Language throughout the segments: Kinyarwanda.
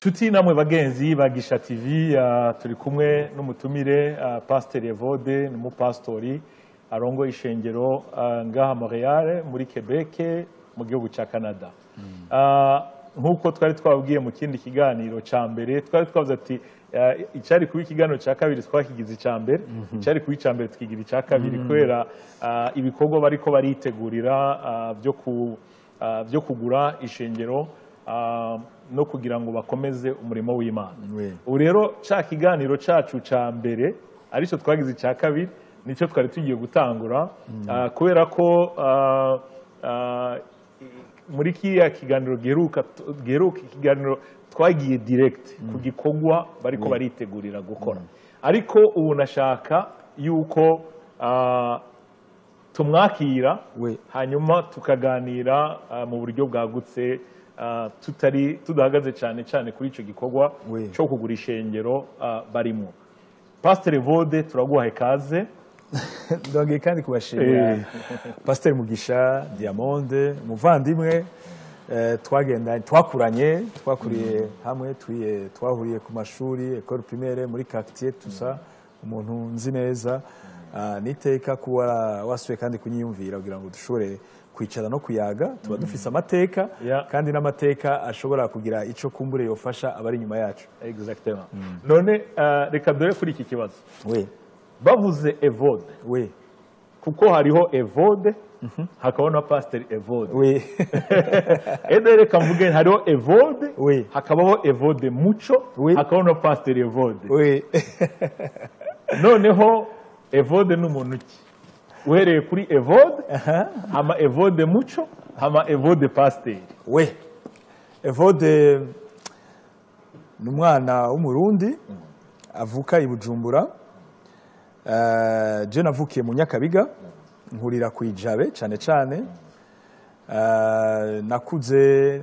Nshuti namwe bagenzi bagisha TV turi kumwe n'umutumire Pasteur Evode n'umupastori arongo ishengero ngaha Montreal muri Quebec mu gihugu ca Canada. Nkuko twari twabwiye mu kindi kiganiro ca mbere twari twavuze ati icari kuba ikiganiro ca kabiri twakigize ica mbere icari kuba ica mbere twigira ica kabiri kubera ibikorwa bariko baritegurira byo kugura ishengero no kugira ngo bakomeze umurimo w'Imana. Ubu rero ca kiganiro cacu ca mbere arico twagize ica kabiri nico twari tugiye gutangura kubera ko muri kiya kiganiro geruka ikiganiro twagiye direct ku gikorwa bariko baritegurira gukora, ariko ubu nashaka yuko tumwakira hanyuma tukaganira mu buryo bwagutse tudahagaze cyane kuri ico gikorwa cyo kugura ishengero barimo. Pasteur Evode turaguhaye kaze. Ndongeye kandi kubashimira Pasteur Mugisha Diamonde umuvandimwe twakuriye hamwe twahuriye ku mashuri école primaire muri quartier tusa umuntu nzi neza niteka kuba wasuye kandi kunyiyumvira kugira ngo dushobore kwicara no kuyaga tuba dufise amateka kandi n'amateka ashobora kugira ico kumbure yofasha abari nyuma yacu. Exactement. None reka dore kuri iki kibazo. Bavuze Evode kuko hariho Evode hakabaho na Pasteur Evode. Ede reka mvuge hariho Evode hakabaho Evode Muco hakabaho na Pasteur Evode. Noneho Evode n'umuntu ki uhereye kuri Evode hama Evode Muco hama Evode Pasteur. Evode ni umwana w'umurundi avuka i Bujumbura. Je navukiye mu Nyakabiga nkurira ku Ijabe cyane nakuze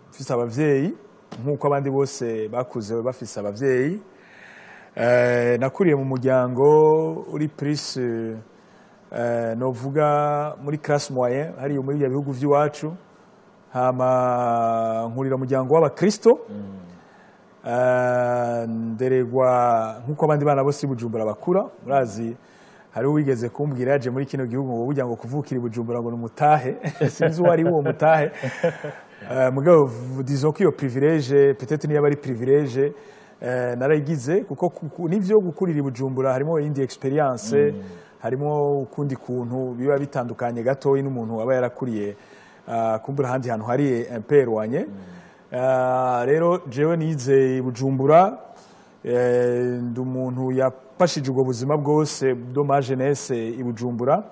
mfise abavyeyi nkuko abandi bose bakuze bafise abavyeyi. Nakuriye mu muryango uri plus novuga muri classe moyen hari muri ya bihugu vy'iwacu, hama nkurira umuryango w'abakristo. Nderegwa nkuko abandi bana bose Bujumbura bakura. Murazi hari uwigeze kumbwira yaje muri kino gihugu ngo burya ngo kuvukira Bujumbura ngo numutahe sinzi uwari uwo mutahe mugabo disons ko iyo privilege peut-être niyo bari privilege narayigize kuko nivyo gukurira Bujumbura harimo indi experience harimo ukundi kuntu biba bitandukanye gatoyi n'umuntu aba yarakuriye kumbura handi hantu hari impere wanye. Rero jewe nize Bujumbura ndi umuntu yapashije ubwo buzima bwose do ma jeunesse i Bujumbura.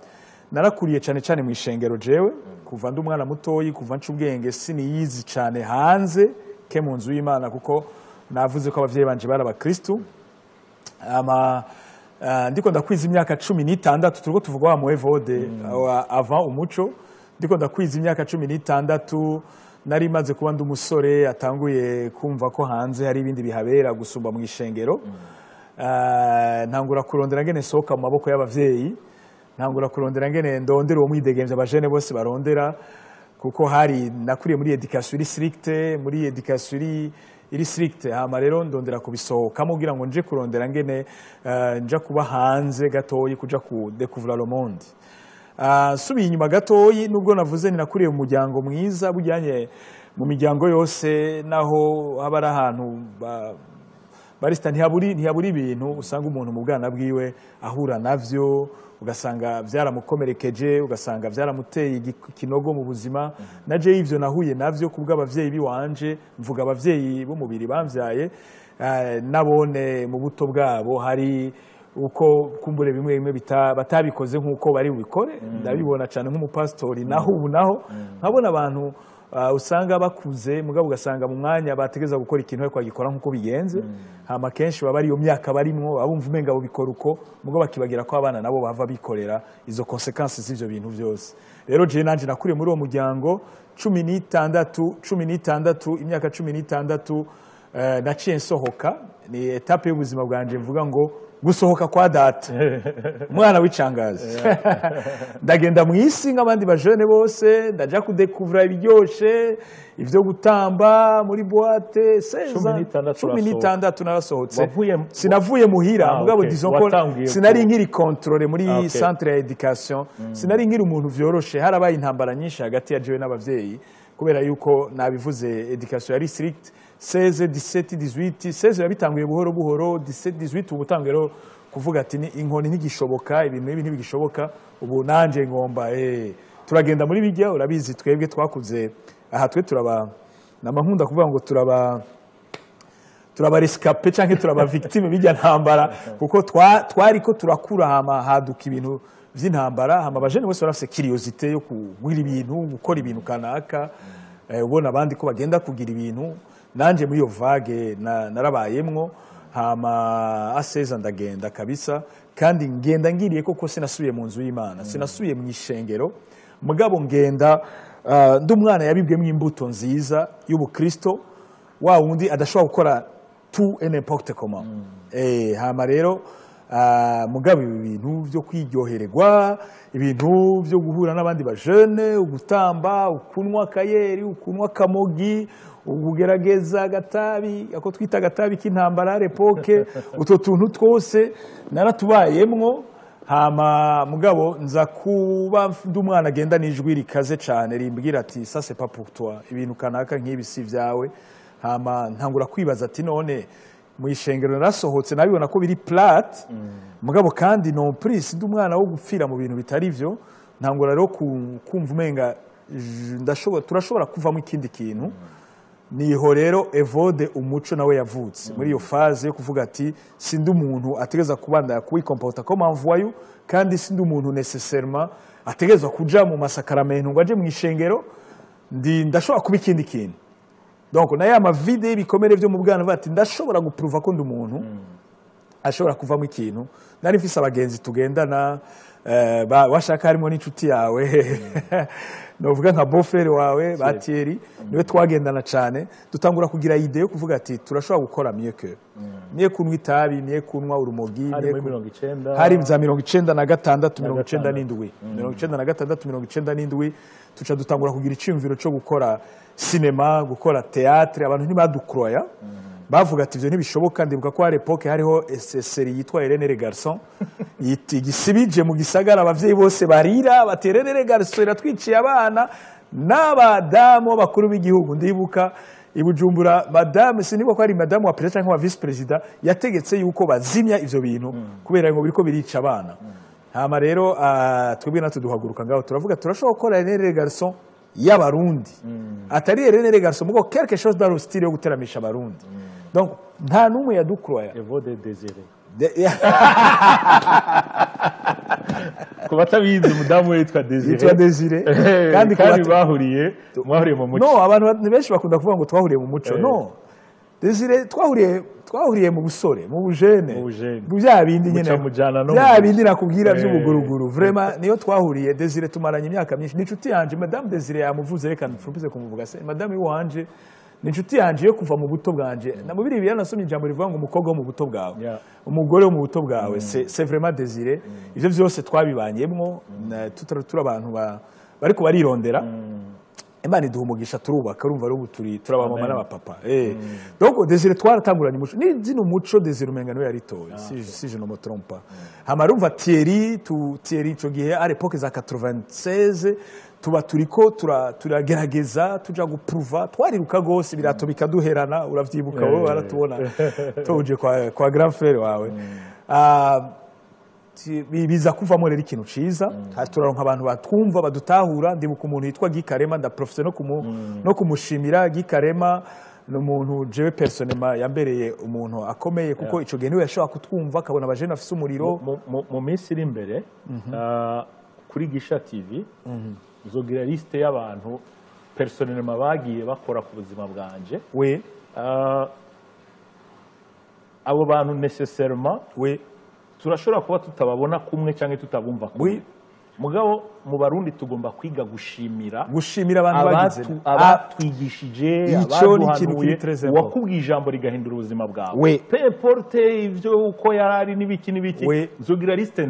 Narakuriye cyane mu ishengero jewe kuva ndi umwana mutoyi kuva nca ubwenge siniyizi cyane hanze ke mu nzu y'Imana kuko navuze ko abavyeyi banje bari abakristo. Ndiko ndakwiza imyaka 16 turiko tuvuga wa mu Evode avant umuco ndiko ndakwiza imyaka 16 nari maze kuba ndi umusore atanguye kumva ko hanze hari ibindi bihabera gusumba mu ishengero. Ntangura kurondera ngene soka mu maboko y'abavyeyi, ntangura kurondera ngene ndondera uwo mwidegemvye abajene bose barondera kuko hari nakuriye muri education stricte muri education iri stricte. Hama rero ndondera kubisohokamo kugira ngo nje kurondera ngene nja kuba hanze gatoyi kuja ku découvrir le monde. Subiye inyuma gatoyi nubwo navuze ni nakuriye mu muryango mwiza bujyanye mu miryango yose naho haba ari ahantu barista ntiyaburi ibintu usanga umuntu mu bwana bwiwe ahura navyo ugasanga byaramukomerekeje ugasanga byaramuteye ikinogo mu buzima. Naje ivyo nahuye navyo kubwo abavyeyi biwanje mvuga abavyeyi b'umubiri bamvyaye nabone mu buto bwabo hari uko kumbure bimwe batabikoze nkuko bari bubikore. Ndabibona cyane nk'umupastori naho ubu naho nkabona abantu usanga bakuze mugabo ugasanga mu mwanya bategeza gukora ikintu ariko bagikora nkuko bigenze. Hama kenshi baba ari iyo myaka barimwo abumva umenga bubikora uko mugabo bakibagira ko abana nabo bava bikorera izo consequences z'ivyo bintu byose. Rero je nanje nakuriye muri uwo muryango 16 imyaka 16 naciye nsohoka. Ni etape y'ubuzima bwanje mvuga ngo gusohoka kwa data umwana w'icangazi ndagenda mu isi nk'abandi bajene bose ndaja kudekuvura ibiryoshe ivyo gutamba muri boîte 16 narasohotse sinavuye muhira mugabo disons ko sinari nkiri contrôler muri centre ya education sinari nkiri umuntu vyoroshe harabaye intambara nyinshi hagati ya jewe n'abavyeyi kubera yuko nabivuze education yari strict 16 17 18 16 yabitanguye buhoro buhoro 17 18 ubutanguye rero kuvuga ati ni inkoni ntigishoboka ibintu ibi ntibigishoboka ubu nanje ngomba turagenda muri bijya urabizi twebwe twakuze aha twe turaba namankunda kuvuga ngo turaba rescapé canke turaba victime bijya ntambara kuko twariko turakura hama haduka ibintu vy'intambara hama abajene bose barafise curiosité yo kugira ibintu gukora ibintu kanaka ubona abandi ko bagenda kugira ibintu nanje muri iyo vague narabayemwo hama aseza ndagenda kabisa kandi ngenda ngiriye koko sinasubiye mu nzu y'Imana sinasubiye mu ishengero mugabo ngenda ndumwana yabibwemwe imbuto nziza y'ubukristo wa wundi adashobora gukora tout et n'importe comment hama rero mugabo ibintu byo kwiryohererwa ibintu byo guhura n'abandi bajene ugutamba ukunwa kayeri ukunwa kamogi ugerageza agatabi ako twita agatabi k'intambara l'époque utwo tuntu twose naratubayemwo hama mugabo nza kuba ndumwana agenda n'ijwi rikaze cyane rimbwira ati ça c'est pas pour toi ibintu kanaka nk'ibi si vyawe hama ntangura kwibaza ati none mu ishengero narasohotse nabibona ko biri plate mugabo kandi non plus ndumwana wo gupfira mu bintu bitari vyo ntangura rero kumva umenga turashobora kuvamo ikindi kintu niho rero Evode umuco nawe yavutse muri iyo phase yo kuvuga ati sindi umuntu ategeza kubanda kuyikomporta comme envoyou kandi sindi umuntu nécessairement ategeza kuja mu masakaramentu ngo aje mu ishengero ndashobora kuba ikindi kintu donc na ya mavide ibikomere byo mu bwana bati ndashobora gupruva ko ndi umuntu ashobora kuvamo ikintu nari mfise abagenzi tugendana washaka harimo n'inshuti yawe novuga nka beau-frère wawe Batieri niwe twagendana cyane dutangura kugira idée yo kuvuga ati turashobora gukora mieux que niye kunwa itabi niye kunwa urumogi hari za 96 97 tuca dutangura kugira iciyumviro cyo gukora cinema gukora théâtre abantu ntibadukroya bavuga ati ivyo ntibishoboka ndibuka ko hari epoque hariho série yitwa Irene les garçons igisibije mu gisagara abavyeyi bose barira bati Irene les garçons iratwiciye abana n'abadamu bakuru b'igihugu ndibuka ibujumbura madame sinibuka ko ari madame wa president cyangwa wa vice president yategetse yuko bazimya ivyo bintu kubera ngo biriko birica abana hama rero twebwe natwe duhaguruka ngaho turavuga turashobora gukora Irene les garçons y'abarundi atari Irene les garçons mugo quelque chose dans le style yo guteramisha abarundi donc nta numwe yadukroya Evode Désiré kuba tabizi umudamu yitwa Désiré kandi bahuriye mu muco no abantu benshi bakunda kuvuga ngo twahuriye mu muco no Désiré twahuriye mu busore mu bujene mu bya bindi nyene bya bindi nakubwira by'ubuguruguru vraiment niyo twahuriye Désiré tumaranye imyaka myinshi n'inshuti yanje madame Désiré yamuvuze reka mfupize kumuvuga se madame wanje n'inshuti yanje yo kuva mu buto bwanje na mu biri yanasomye ijambo rivuga ngo umukobwa wo mu buto bwawe umugore wo mu buto bwawe c'est vraiment Désiré ivyo byose twabibanyemwo turi abantu bariko barirondera Imana iduha umugisha turubaka urumva rubu turabamama n'abapapa donc Désiré twaratanguranye umuco ni zino umuco Désiré umenga niwe yaritoye si je ne me trompe pas hama rumva Thierry ico gihe à l'époque za 96 tuba turiko turagerageza tuja gupruva twariruka gose birato bikaduherana uravyibuka wowe baratubona tuje kwa grand frère wawe biza kuvamo rero ikintu ciza turaronka abantu batwumva badutahura ndibuka umuntu yitwa Gikarema nda professeur no kumushimira Gikarema n'umuntu jewe personnellement yambereye umuntu akomeye kuko ico gihe niwe yashobora kutwumva akabona abajene afise umuriro mu minsi iri imbere kuri Gisha TV uzogira liste y'abantu personnellement bagiye bakora ku buzima bwanje abo bantu nécessairement turashobora kuba tutababona kumwe cyangwa tutabumva kumwe mugabo mu barundi tugomba kwiga gushimira abantu bagize abatwigishije ico ni ikintu kiri très important wakubwiye ijambo rigahindura ubuzima bwawe peu importe ivyo uko yarari n'ibiki nzogira liste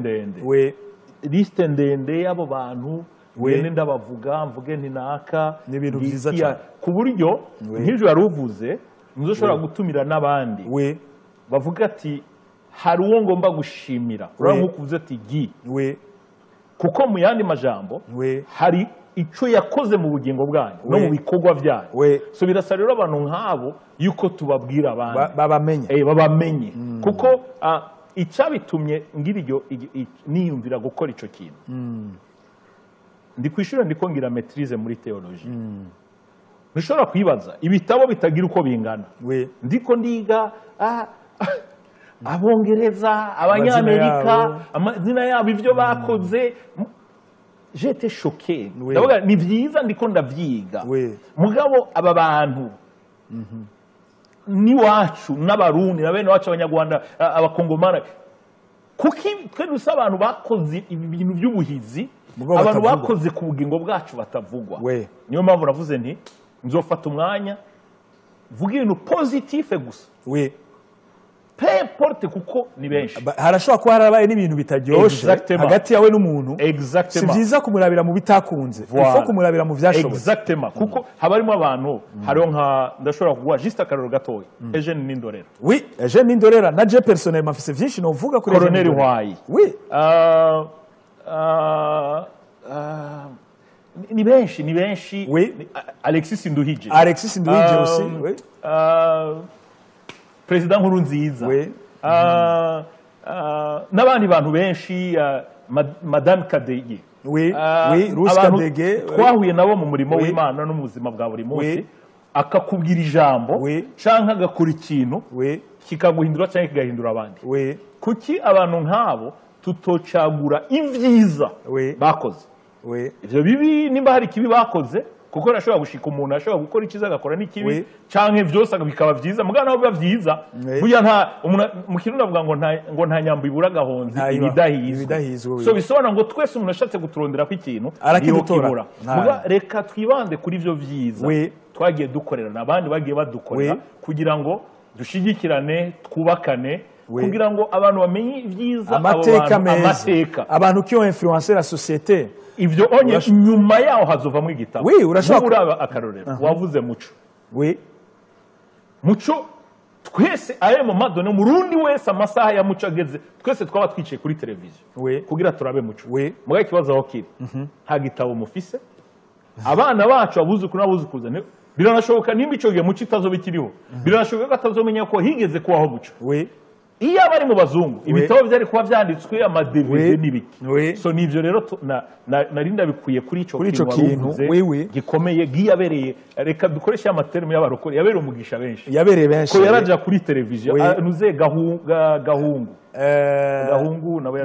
ndende y'abo bantu wene ndabavuga mvuge nti naka n'ibintu byiza cyane ku buryo nk'ivyo yaruvuze muzoshobora gutumira n'abandi bavuga ati hari uwo ngomba gushimira urabona nko kuvuze ati gi kuko mu yandi majambo hari ico yakoze mu bugingo bwanyu no mu bikorwa byanyu so birasa rero abantu nk'abo yuko tubabwira abandi babamenye kuko icyabitumye ngiryo niyumvira gukora ico kintu ndi kwishura ndiko ngira maîtrise muri théologie nishobora kwibaza ibitabo bitagira uko bingana ndiko ndiga abongereza abanyamerika amazina yabo ivyo bakoze j'étais choqué ndavuga ni byiza ndiko ndavyiga mugabo aba bantu ni wacu n'abarundi na bene wacu abanyarwanda abakongomana kuki twe dusa abantu bakoze ibintu by'ubuhizi abantu bakoze ku bugingo bwacu batavugwa niyo mpamvu navuze nti nzofata umwanya vuga ibintu positive gusa peu importe kuko ni benshi harashobora kuba harabaye n'ibintu bitaryoshe hagati yawe n'umuntu si byiza kumurabira mu bitakunze ifo kumurabira mu vyashobotse kuko habarimo abantu hariho nka ndashobora kuguha juste akarero gatoya Eugene Nindorera Eugene Nindorera na je personnellement mfise vyinshi novuga kuri Colonel Hwayi ni benshi Alexis Nduhije aussi President Nkurunziza n'abandi bantu benshi Madame Kadege twahuye nabo mu murimo w'Imana no mu buzima bwa buri munsi akakubwira ijambo canke agakora ikintu kikaguhindura canke kigahindura abandi kuki abantu nk'abo tutocagura ivyiza bakoze ivyo bibi nimba hari kibi bakoze kuko rashobora gushika umuntu ashobora gukora ikiza agakora n'ikibi canke vyose bikaba vyiza mugana naho biba vyiza burya nta mu kirundi avuga ngo nta nyambo ibura gahonzi ibidahizwe so bisobanura ngo twese umuntu ashatse guturondera ko ikintu arakidutora muga reka twibande kuri ivyo vyiza twagiye dukorera n'abandi bagiye badukorera kugira ngo dushigikirane twubakane kugira ngo abantu bamenye vyiza amateka abantu qui ont influencé la société ivyo onye nyuma yaho hazovamwe igitabo urashobora akarorero wavuze muco twese aye mu madone murundi wese amasaha ya muco ageze twese twaba twicaye kuri televiziyo kugira turabe muco muga ikibazo aho kiri nta gitabo mufise abana bacu abuzukuru n'abuzukuza biranashoboka nimba ico gihe muco itazoba ikiriho biranashoboka ko atazomenya ko higeze kubaho muco iyo abari mu bazungu ibitabo byari kuba byanditswe ama-DVD n'ibiki so nivyo rero narinda bikwiye kuri ico kintu gikomeye giyabereye reka dukoreshe amatermo y'abarokore yabereye umugisha benshi ko yaraja kuri televiziyo nuze gahungu nawe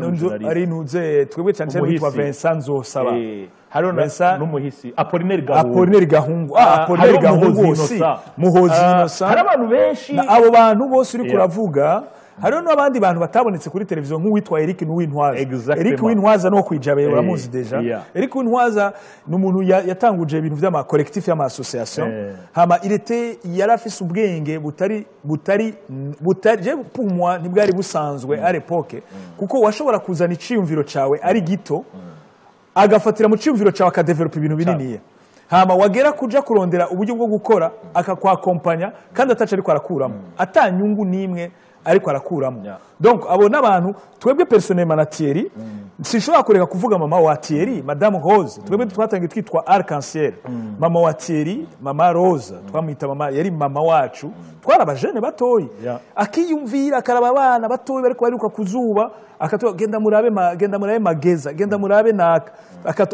ari nuze twebwe cyane cyane witwa Vincent Nzosaba hariho n'umuhisi Apollinaire Gahungu Apollinaire Gahungu Muhozi Innocent hari abantu benshi abo bantu bose uri kuravuga hariho n'abandi bantu batabonetse kuri televiziyo nk'uwitwa Eric Nuwintwaza Eric Nuwintwaza no kwijabe uramuzi deja Eric Nuwintwaza ni umuntu yatanguje ibintu vy'ama collectif y'ama association hama irete yarafise ubwenge butari je pour moi ntibwari busanzwe à l'époque kuko washobora kuzana iciyumviro cawe ari gito agafatira mu ciyumviro cawe akadevelopa ibintu bininiye hama wagera kuja kurondera uburyo bwo gukora akakwakompanya kandi ataca ariko arakuramo atanyungu nimwe ariko arakuramo donc abo n'abantu twebwe personnellement na Thierry sinshobora kureka kuvuga mama wa Thierry Madame Rose twebwe twatangiye twitwa Arc-en-Ciel mama wa Thierry mama Rose twamwita mama yari mama wacu twarabajene batoyi akiyumvira akaraba abana batoyi bariko bariruka kuzuba akatwa genda murabe mageza genda murabe naka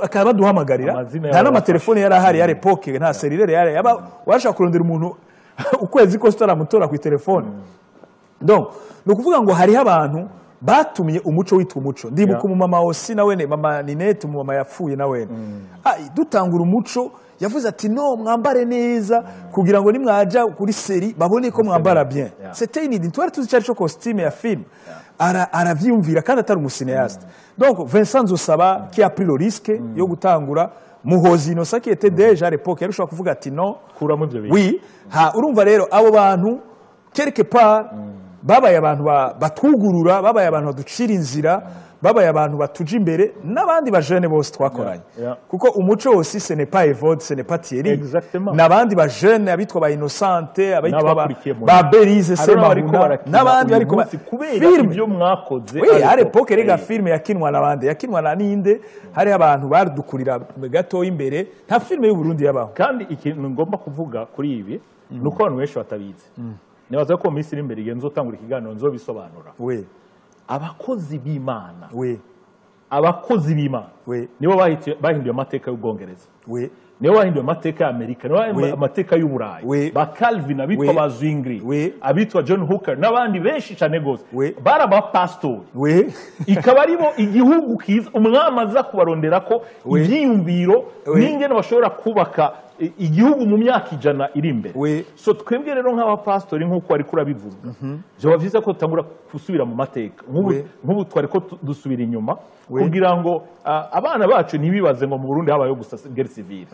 akabaduhamagarira nta n'amatelefone yari ahari ya l'époque nta cellulaire yari washaka kurondera umuntu ukwezi ko stara mutora ku telefone donc no kuvuga ngo hari abantu batumye umuco witwa umuco ndibuka umumama Osi nawene mama Ninette umumama yapfuye nawene dutangura umuco yavuze ati no mwambare neza kugira ngo nimwaja kuri seri babone ko mwambara bien c'était une idée twari tuzi cyari cyo costume ya film aravyumvira kandi atari umucinéaste donc Vincent Nzosaba qui a pris le risque yo gutangura Muhozi Innocent qui était déjà à l'époque yarushaka kuvuga ati non oui urumva rero abo bantu quelque part babaye abantu batwugurura babaye abantu baducira inzira babaye abantu batuja imbere n'abandi bajene bose twakoranye kuko umuco wose ce n'est pas Evode ce n'est pas Thierry n'abandi bajene abitwa ba Innocente abitwa ba Berize Semahuna n'abandi bariko kubera ibyo mwakoze oui à l'époque rega film yakinwa n'abandi yakinwa na ninde hari abantu badukurira gato imbere nta film y'u Burundi yabaho kandi ikintu ngomba kuvuga kuri ibi nuko abantu benshi batabizi nibaza ko Misiri imbere genzo tangura ikiganiro nzo bisobanura abakozi b'Imana abakozi b'Imana nibo bahinduye amateka y'Ubwongereza nibo bahinduye amateka ya Amerika nibo bahinduye amateka y'Uburayi ba Calvin abitwa ba Zwingli abitwa John Hooker n'abandi benshi cyane gose baraba pastori ikaba aribo igihugu kiza umwami aza kubarondera ko ibyiyumviro n'ingene bashobora kubaka igihugu mu myaka ijana iri imbere so twebwe rero nk'abapastori nk'uko ari kurabivuga byo byiza ko tutangura gusubira mu mateka nk'ubu twari ko dusubira inyuma kugira ngo abana bacu ntibibaze ngo mu Burundi habayo gusa guerre civile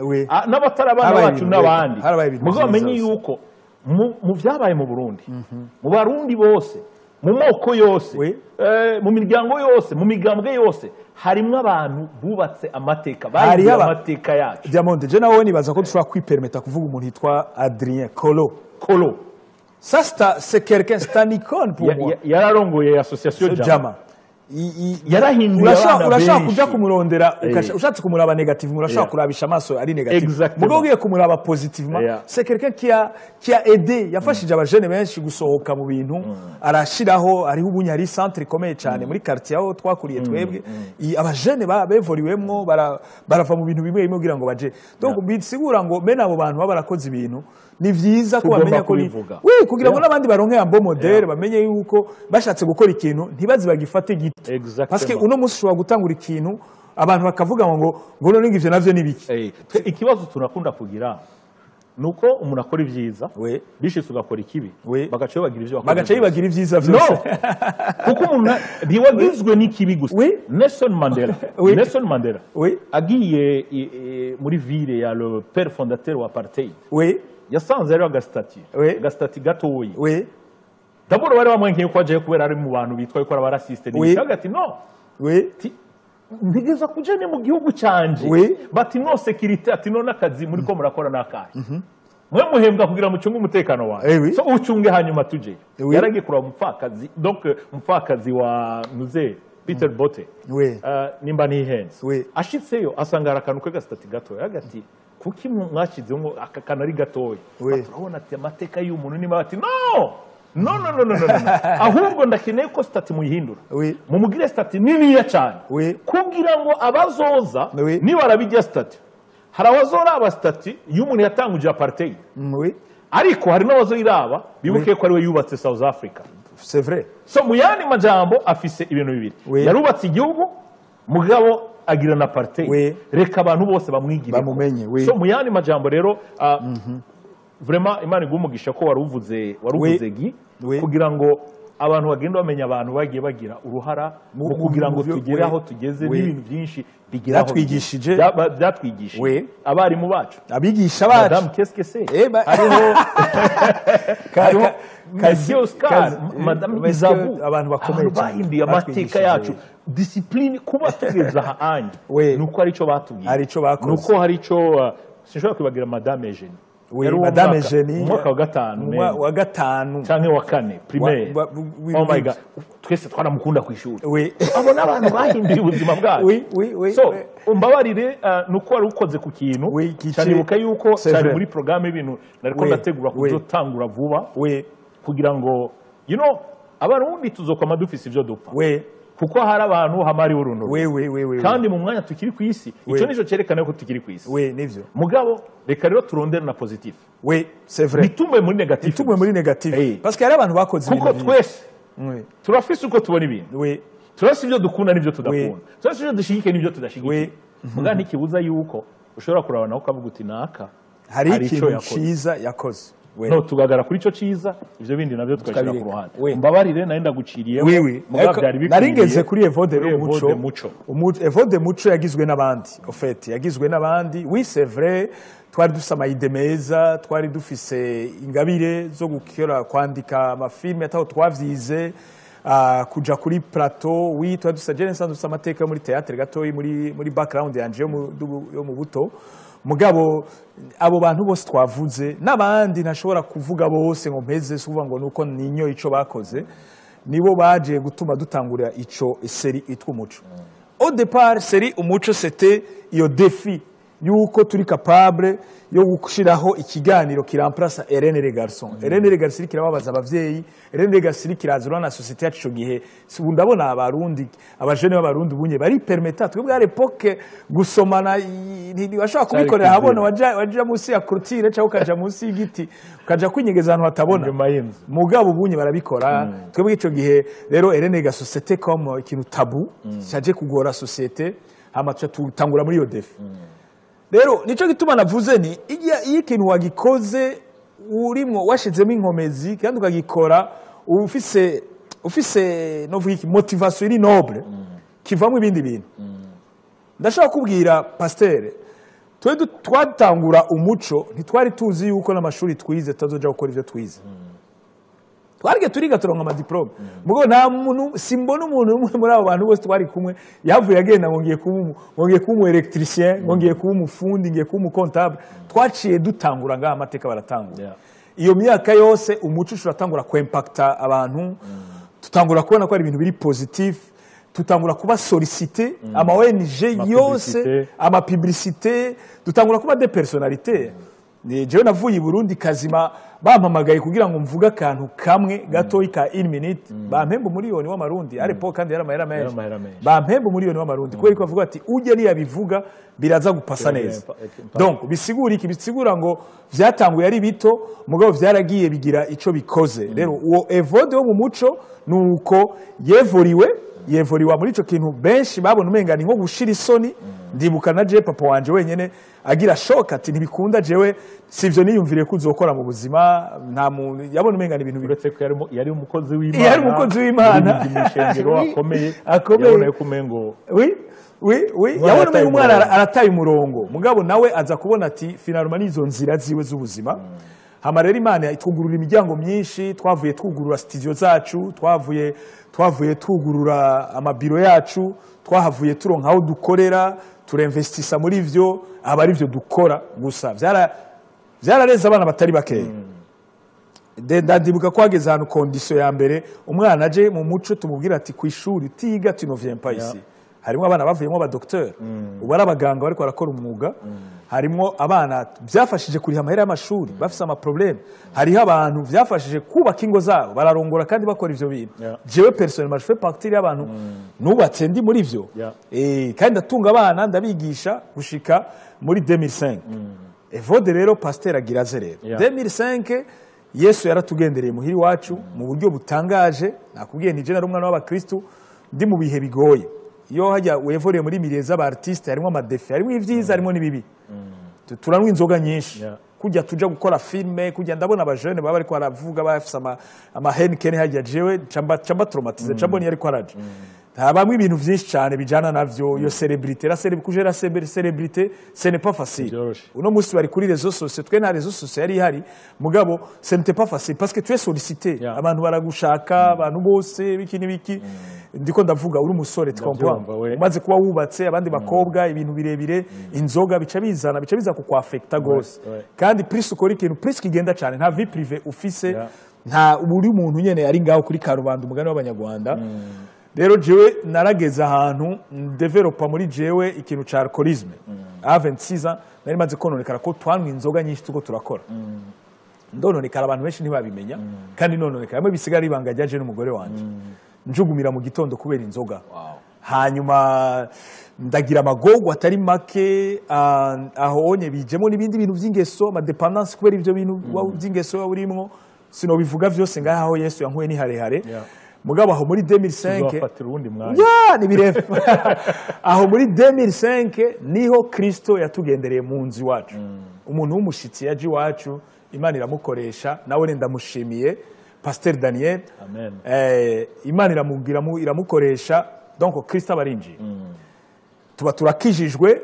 n'abatari abana bacu n'abandi muzamenye yuko mu byabaye mu Burundi mu Barundi bose mu moko yose mu miryango yose mu migambwe yose harimwe abantu bubatse amateka bari amateka yacu Diamond je nawe nibaza ko dushobora kwipermeta kuvuga umuntu hitwa Adrien Kolo ça c'est quelqu'un c'est un icône pour moi yararongoye association Jama yarahinduye urashaka kuja kumurondera ushatse kumuraba negative urashaka kurabisha amaso ari negative mugo ugiye kumuraba positivement c'est quelqu'un qui a aidé yafashije abajene benshi gusohoka mu bintu arashiraho ariho ubunyari centre ikomeye cyane muri quartier aho twakuriye twebwe abajene bevoriwemmo barava mu bintu bimwe kugira ngo baje donc bisigura ngo mena abo bantu barakoze ibintu ni vyiza ko bamenya ko kugira ngo n'abandi baronke ambo model bamenye yuko bashatse gukora ikintu ntibazi bagifate gito parce que uno musi ushobora gutangura ikintu abantu bakavuga ngo none ngivyo navyo nibiki ikibazo tunakunda kugira nuko umuntu akora ivyiza bishitse ugakora ikibi bagaca bagira ivyiza vyose kuko umuntu ntiwagizwe n'ikibi gusa Nelson Mandela agiye muri ville ya le père fondateur wa apartheid yasanze rero agastati gatoyi d'abord bari bamwenkeye ko aje kubera ari mu bantu bitwa ko abarasiste n'ikaga ati no ndigeza kujene mu gihugu cyanje bati no security ati no nakazi muri ko murakora nakaye mwe muhembwa kugira mu cyungu umutekano wawe so ucunge hanyuma tuje yaragiye kuraba umupfakazi donc umupfakazi wa muze Peter Botte nimba ni hands ashitseyo asanga arakantu k'agastati gato yagati kuki mwashize ngo akakanari gatoya turabona ati amateka y'umuntu ni bati no ahubwo ndakeneye ko stati muyihindura mumugire stati niniya cyane kugira ngo abazoza ni barabijya stati harawazora aba stati y'umuntu yatanguje apartheid ariko hari n'abazoiraba bibuke ko ari we yubatse South Africa c'est vrai so muyani majambo afise ibintu bibiri yarubatse igihugu mugabo agira na apartheid reka abantu bose bamwigire bamumenye so muyani majambo rero vraiment Imana igumugisha ko waruvuze gi kugira ngo abantu bagenda bamenya abantu bagiye bagira uruhara mu kugira ngo tugere aho tugeze n'ibintu byinshi bigeraho byatwigishije abarimu bacu abigisha bacu Madame qu'est-ce que c'est hariho Kazi Oscar Madame Izabu abantu bakomeye bahinduye amateka yacu discipline kuba tugeze ahanye nuko arico batubwiye nuko harico sinshobora kwibagira Madame Eugenie Madame Eugenie umwaka wa gatanu canke wa kane primaire oh my god twese twaramukunda ku ishuri abo n'abantu bahinduye ubuzima bwacu so umbabarire nuko wari ukoze ku kintu cyanibuka yuko cyari muri programme y'ibintu nariko ndategura kuzotangura vuba kugira ngo abarundi tuzokoma dufise ivyo dupfa kuko hari abantu hamari urundo kandi mu mwanya tukiri ku isi ico nico cerekana ko tukiri ku isi nivyo mugabo reka rero turondere na positif c'est vrai bitumwe muri negatif parce que hari abantu bakoze kuko twese turafise uko tubona ibintu turafise ibyo dukunda n'ibyo tudakunda turafise ibyo dushigikiye n'ibyo tudashigikiye muga ntikibuza yuko ushobora kuraba nawe ukavuga uti naka hari ikintu ciza yakoze no tugagara kuri ico ciza ivyo bindi navyo tukashira ku ruhande mbabarire nari ndaguciriye naringeze kuri Evode Muco Evode Muco yagizwe n'abandi ofete yagizwe n'abandi oui c'est vrai twari dufise amayide meza twari dufise ingabire zo gukora kwandika amafilme ataho twavyize kuja kuri plateau oui twari dufise je nsanzwe dufise amateka muri théâtre gatoyi muri background yanje yo mu buto mugabo abo bantu bose twavuze n'abandi ntashobora kuvuga bose ngo mpeze suvuga ngo nuko ninyo ico bakoze nibo baje gutuma dutangura ico seri itwa Umuco au départ seri Umuco c'était iyo défi yuko turi capable yo gushiraho ikiganiro kiramplasa Hélène les garçons Hélène les garçons kirababaza abavyeyi Hélène les garçons kirazura na société yacu gihe ndabona abarundi abajene b'abarundi bunye bari permetta twebwe à l'époque gusomana ntibashaka kubikorera habona waja musi ya clôture cyangwa ukaja musi y'igiti ukaja kwinyegeza ahantu hatabona mugabo bunye barabikora twebwe ico gihe rero Hélène les garçons c'était comme ikintu tabou cyaje kugora société hama tutangura muri yo défi rero nico gituma navuze ni iyo ikintu wagikoze urimo washizemo inkomezi kandi ukagikora ufise novuga iki motivation iri noble kivamo ibindi bintu ndashaka kubwira pasteur twatangura Umuco ntitwari tuzi yuko n'amashuri twize tazoja gukora ivyo twize twarige turiga turonka amadiplome mugo nta muntu simbona umuntu umwe muri abo bantu bose twari kumwe yavuye agenda ngiye kuba umu electricien ngiye kuba umufundi ngiye kuba umu comptable twaciye dutangura ngaha amateka baratangura iyo myaka yose Umuco uratangura ku impacta abantu tutangura kubona ko ari ibintu biri positif tutangura kuba sollicité ama ONG yose ama publicité tutangura kuba des personnalités jewe navuye i Burundi kazima bampamagaye kugira ngo mvuga akantu kamwe gatoyi ka 1 minute bampemba miliyoni w'amarundi arepo kandi yari amahera menshi bampemba miliyoni w'amarundi kubera ko bavuga ati uje ni yabivuga biraza gupasa neza donc bisigura iki bisigura ngo vyatanguye ari bito mugabo vyaragiye bigira ico bikoze rero uwo Evode wo mu Muco nuko yevoriwa muri ico kintu benshi babona umengana nko gushira isoni ndibuka na je papa wanje wenyene agira shoka ati ntibikunda jewe sivyo niyumvire kuzokora mu buzima nta muntu yabona umengana ibintu biretse ko yari umukozi w'Imana imishengero akomeye yabona yuko umengo yabona umwana arataye umurongo mugabo nawe aza kubona ati finalement nizo nzira ziwe z'ubuzima hama rero Imana itwugurura imiryango myinshi twavuye twugurura studio zacu twavuye twugurura amabiro yacu twahavuye turonka aho dukorera turinvestisa muri ivyo aba ari byo dukora gusa vyarareza abana batari bakeya ndibuka ko hageze ahantu condition ya mbere umwana aje mu Muco tumubwira ati ku ishuri tiga tu ne viens pas ici harimo abana bavuyemo aba docteur ubu ari abaganga bariko barakora umwuga harimo abana byafashije kuriha amahera y'amashuri bafise ama problem hariho abantu byafashije kubaka ingo zabo bararongora kandi bakora ivyo bintu jewe personnellement je fais partie y'abantu nubatse ndi muri ivyo kandi ndatunga abana ndabigisha gushika muri 2005 Evode rero pasteur agira zerero 2005 Yesu yaratugendereye muhiri wacu mu buryo butangaje nakubwiye ni je nari umwana w'abakristo ndi mu bihe bigoye iyo hajya wevoriye muri milieu z'abartiste harimo amadefi harimo ivyiza harimo nibibi turanwa inzoga nyinshi kujya tuja gukora filme kujya ndabona abajene baba ariko baravuga bafise ama Heineken hajya jewe chamba traumatize chamboni ariko araje habamwe ibintu vyinshi cyane bijana navyo yo celebrité la celebrité ce n'est pas facile uno musi bari kuri réseaux sociaux twe na réseaux sociaux yari hari mugabo ce n'était pas facile parce que tu es sollicité abantu baragushaka abantu bose biki ndiko ndavuga uri umusore twumva umaze kuba wubatse abandi bakobwa ibintu birebire inzoga bica biza ku kwafecta gose kandi plus ukora ikintu plus kigenda cyane nta vie privée ufise nta uri umuntu nyene ari ngaho kuri karubanda umugani w'abanyarwanda rero jewe narageze ahantu developa muri jewe ikintu ca alcoolisme a 26 ans nari maze kononekara ko twanwa inzoga nyinshi tuko turakora ndononekara abantu benshi ntibabimenya kandi nononekara amwe bisigara ibanga ryaje n'umugore wanje njugumira mu gitondo kubera inzoga hanyuma ndagira amagogo atari make ahonye bijemo n'ibindi bintu by'ingeso ama dependance kubera ivyo bintu by'ingeso urimo sino bivuga vyose ngaho Yesu yankuye ni harehare mugabo aho muri 2005 tuzofatira uwundi mwanya ya ni birefu aho muri 2005 niho Kristo yatugendereye mu nzu iwacu umuntu w'umushitsi yaje iwacu Imana iramukoresha nawe ndamushimiye Pasteur Daniel amen Imana iramukoresha donc Kristo abarinjiye tuba turakijijwe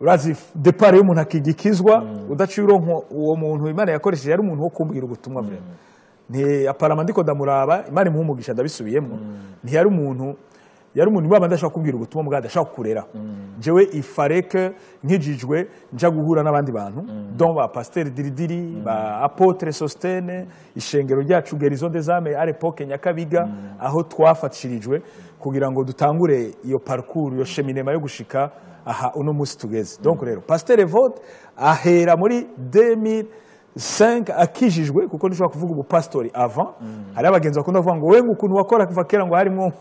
urazi depart y'umuntu akigikizwa udaciye uronko uwo muntu Imana yakoresheje yari umuntu wo kumbwira ubutumwa bwe nti aparama ndiko ndamuraba Imana imuhumugisha ndabisubiyemo nti yari umuntu baba ndashaka kubwira ubutumwa bwa ndashaka kurera jewe ifareke nkijijwe nja guhura n'abandi bantu donc ba Pasteur Diridiri ba Apotre Sostene ishengero ryacu Gerison des Âmes à l'époque Nyakabiga aho twafatishirijwe kugira ngo dutangure iyo parcours yo cheminema yo gushika aha uno musi tugeze donc rero Pasteur Evode ahera muri 2005 akijijwe kuko nishobora kuvuga ubu pastori avant hari abagenzi bakunda kuvuga ngo wengu ukuntu wakora kuva kera ngo harimo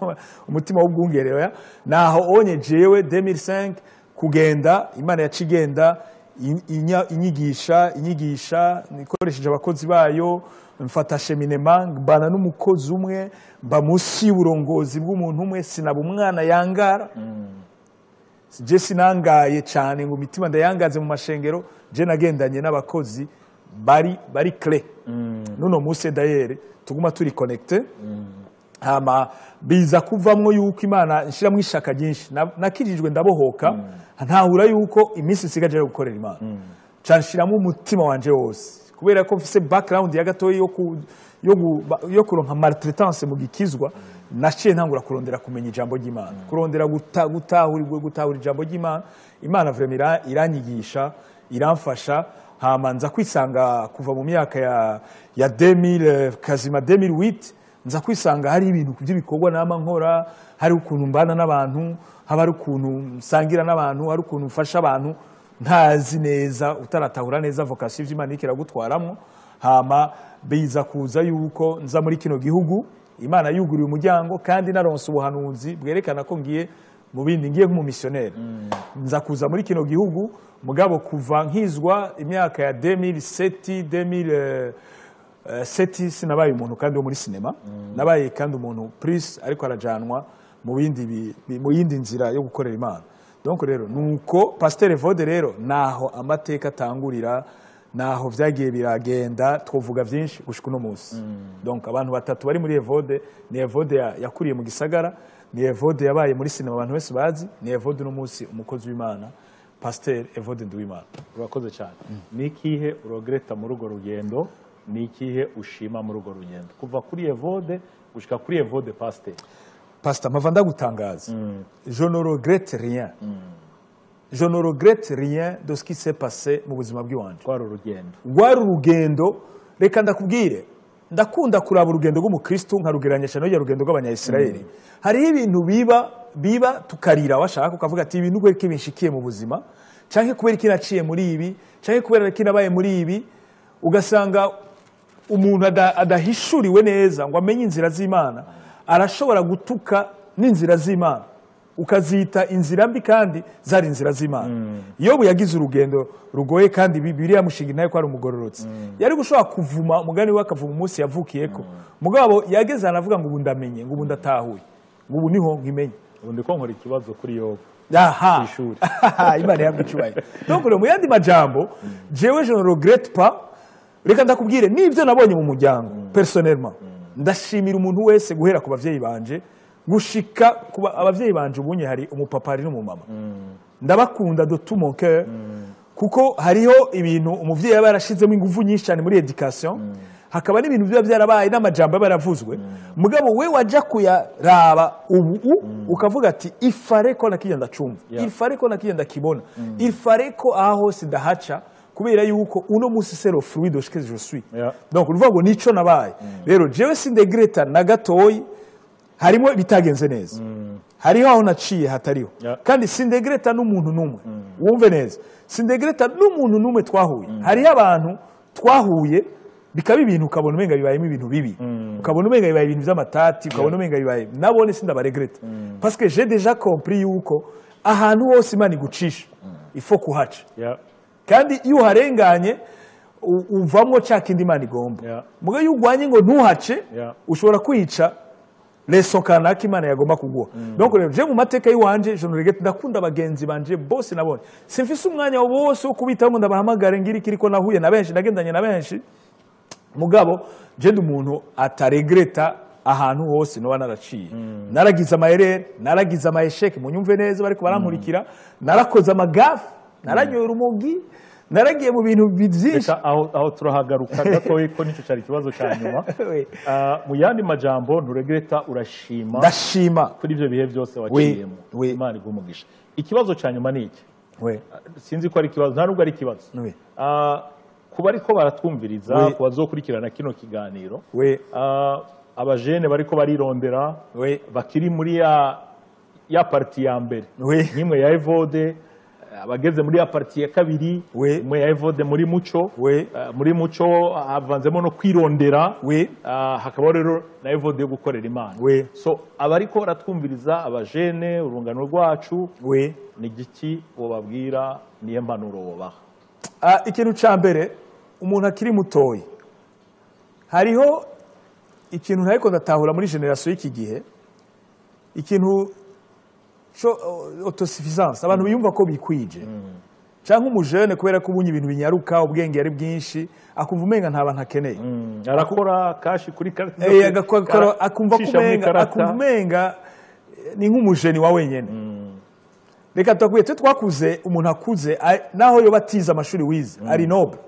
umutima w'ubwungereya naho onye jewe 2005 kugenda Imana yacigenda inyigisha nikoresheje abakozi bayo mfata cheminema bana n'umukozi umwe mba musi y'uburongozi bw'umuntu umwe sinaba umwana yangara je sinangaye cyane ngo mitima ndayangaze mu mashengero je nagendanye n'abakozi bari clé nuno muse d'ailleurs tuguma turi connecté hama biza kuvamwo yuko Imana nshiramo ishaka ryinshi nakijijwe ndabohoka ntahura yuko iminsi sigaje gukorera Imana canshiramo umutima wanje wose kubera ko mfise background ya gatoyi yo kuronka maltraitance mu gikizwa naciye ntangura kurondera kumenya ijambo ry'Imana kurondera gutahura ijambo ry'Imana Imana vraiment iranyigisha iramfasha hama nza kwisanga kuva mu myaka ya 2000 kazima 2008 nza kwisanga hari ibintu by'ibikorwa nama nkora hari ukuntu mbana n'abantu hari ukuntu nsangira n'abantu hari ukuntu mfasha abantu ntazi neza utaratahura neza vocation y'Imana ikira gutwaramo hama biza kuza yuko nza muri kino gihugu Imana yuguriye umuryango kandi naronse ubuhanuzi bwerekana ko ngiye mu bindi ngiye nk'umu missionnaire nza kuza muri kino gihugu mugabo kuva nkizwa imyaka ya 2007 sinabaye umuntu kandi wo muri sinema nabaye kandi umuntu plus ariko arajanwa mu yindi nzira yo gukorera Imana donc rero nuko Pasteur Evode rero naho amateka atangurira naho vyagiye biragenda twovuga byinshi gushika no munsi donc abantu batatu bari muri Evode ni Evode yakuriye mu gisagara ni Evode yabaye muri sinema abantu bose bazi ni Evode no munsi umukozi w'Imana Pasteur Evode Nduwimana urakoze cyane ni ikihe urogereta muri urwo rugendo ni ikihe ushima muri urwo rugendo kuva kuri Evode gushika kuri Evode Pasteur mava ndagutangaza je ne regrette rien je ne regrette rien de ce qui s'est passé mu buzima bw'iwanje rwari urugendo reka ndakubwire ndakunda kuraba urugendo rw'umukristo nkarugeranya cyane n'urugendo rugendo rw'abanyayisirayeli hariho ibintu biba tukarira washaka ukavuga ati ibintu gwe kibinshikiye mu buzima canke kubera kinaciye muri ibi canke kubera kinabaye muri ibi ugasanga umuntu adahishuriwe neza ngo amenye inzira z'Imana arashobora gutuka n'inzira z'Imana ukazita inzira mbi kandi zari inzira z'Imana Yobu yagize urugendo rugoye kandi Bibiliya mushinga nayo ko ari umugororotsi yari gushobora kuvuma umugani we akavuma umunsi yavukiyeko mugabo yageze anavuga ngo ubu ndamenye ngo ubu ndatahuye ngo ubu niho nkimenye ubu ndiko nkora ikibazo kuri Yobu ishuri Imana yamwicubaye donc mu yandi majambo jewe je ne regrette pas reka ndakubwire nivyo nabonye mu muryango personnellement ndashimira umuntu wese guhera ku bavyeyi banje gushika kuba abavyeyi banje ubunye hari umupapa ari n'umumama ndabakunda de tout mon cœur kuko hariho ibintu umuvyeyi yaba yarashizemo ingufu nyinshi cyane muri education hakaba n'ibintu biba byarabaye n'amajambo baravuzwe mugabo we waja kuyaraba ubu ukavuga ati ifare ko nakijya ndacumva ifare ko nakijya ndakibona ifare ko aho sidahaca kubera yuko uno musi c'est le fruit de ce que je suis donc uvuga ngo nico nabaye rero jewe sindegreta na gatoyi harimo bitagenze neza hariho aho naciye hatariho kandi sindegreta n'umuntu numwe wumve neza sindegreta n'umuntu numwe twahuye hariho abantu twahuye bikaba ibintu ukabona umenga bibayemo ibintu bibi ukabona umenga bibaye ibintu by'amatati ukabona umenga bibaye nabone sindabaregreta parce que j'ai déjà compris yuko ahantu hose Imana igucisha ifo kuhaca kandi iyo uharenganye uvamwo cya kindi Imana igomba muga iyo ugwanye ngo ntuhace ushobora kwica leso kanaka imana yagomba kuguha donc rero je mu mateka yiwanje je noregete ndakunda abagenzi banje bose nabonye simfise umwanya wose wo kubitaho ngo ndabahamagare ngiri kiriko nahuye na benshi nagendanye na benshi mugabo je ndi umuntu ataregreta ahantu hose no naraciye naragize amayerere naragize amayesheke mu nyumve neza bariko barankurikira narakoze amagafu naranyoye urumogi naragiye mu bintu byinshi aho turahagaruka gatoyi ko nicyo cyari ikibazo cya nyuma mu yandi majambo nturegreta urashima ndashima kuri ibyo bihe byose waciyemo Imana igumugisha ikibazo cya nyuma ni iki sinzi ko ari ikibazo nta nubwo ari ikibazo kuba ariko baratwumviriza ku bazokurikirana kino kiganiro abajene bariko barirondera bakiri muri ya parti ya mbere nk'imwe ya Evode abageze muri ya parti ya kabiri imwe ya Evode muri muco havanzemo no kwirondera hakaba rero na Evode yo gukorera Imana so abariko baratwumviriza abajene urungano rwacu ni giki wobabwira niye mpanuro wobaha ikintu ca mbere umuntu akiri mutoyi hariho ikintu ntariko ndatahura muri generation y'iki gihe ikintu autosuffisance abantu biyumva ko bikwije cyangwa umujene kubera ko ubunye ibintu binyaruka ubwenge ari bwinshi akumva umenga nta bantu akeneye arakora kashi kuri akumva umenga ni nk'umujeni wa wenyene reka twakuye twakuze umuntu akuze naho yo batiza amashuri wize ari noble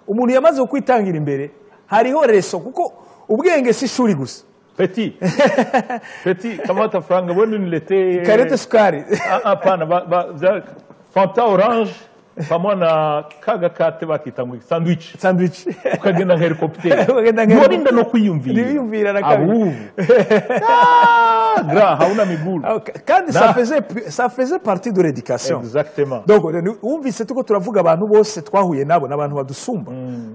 umuntu yamaze kwitangira imbere hariho reso kuko ubwenge si shuri gusa Petit, kamata franga wenu nilete karete sukari hapana Fanta orange pamoja na kaga kate bakita ngo sandwich ukagenda helicopter norinda no kwiyumvira na kabiri gra hauna miguru kandi ça faisait partie de l'éducation exactement donc umvise tuko turavuga abantu bose twahuye nabo nabantu badusumba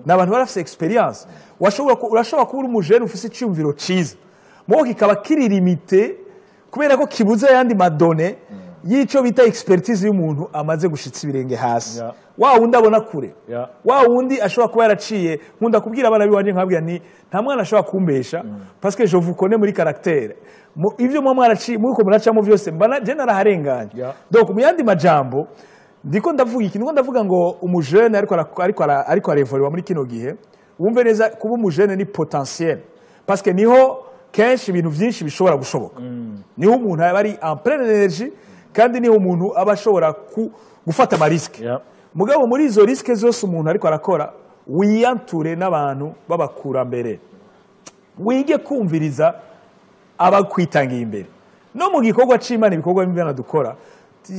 nabantu barafise experience urashobora kuba umujene ufise icyumviro ciza mo kikaba kiri limité kubera ko kibuze yandi madone yico bita expertise y'umuntu amaze gushitsa ibirenge hasi wa wundi abona kure wa wundi ashobora kuba yaraciye nkunda kubwira abana biwanje nkabwira ni nta mwana ashobora kumbesha parce que je vous connais muri caractère ivyo mwa mwaraciye muko muracamo byose mbana je naraharenganye donc mu yandi majambo ndiko ndavuga ikintu ngo ndavuga ngo umujene ariko arevolwa muri kino gihe wumve neza kuba umujene ni potentiel parce que niho kenshi ibintu byinshi bishobora gushoboka niho umuntu aba ari en pleine énergie kandi niho umuntu aba ashobora gufata amariske mugabo muri izo riske zose umuntu ariko arakora wiyanture n'abantu b'abakurambere wige kumviriza abakwitangiye imbere no mu gikorwa c'Imana ibikorwa bimwe dukora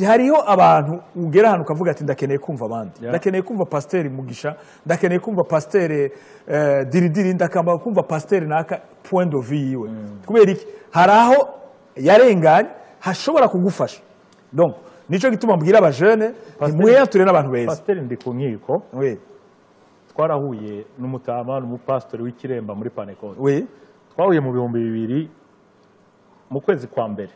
hariho abantu ugera ahantu ukavuga ati ndakeneye kumva abandi ndakeneye kumva pasteur Mugisha ndakeneye kumva pasteur Diridiri ndakamba kumva pasteur naka point de vue yiwe kubera iki haraho yarenganye hashobora kugufasha donc nico gituma mbwira abajene nimweyature n'abantu beza pasteur ndi ku nkiko twarahuye n'umutama n'umupastor w'Ikiremba muri Panecote twahuye mu 2000 mu kwezi kwa mbere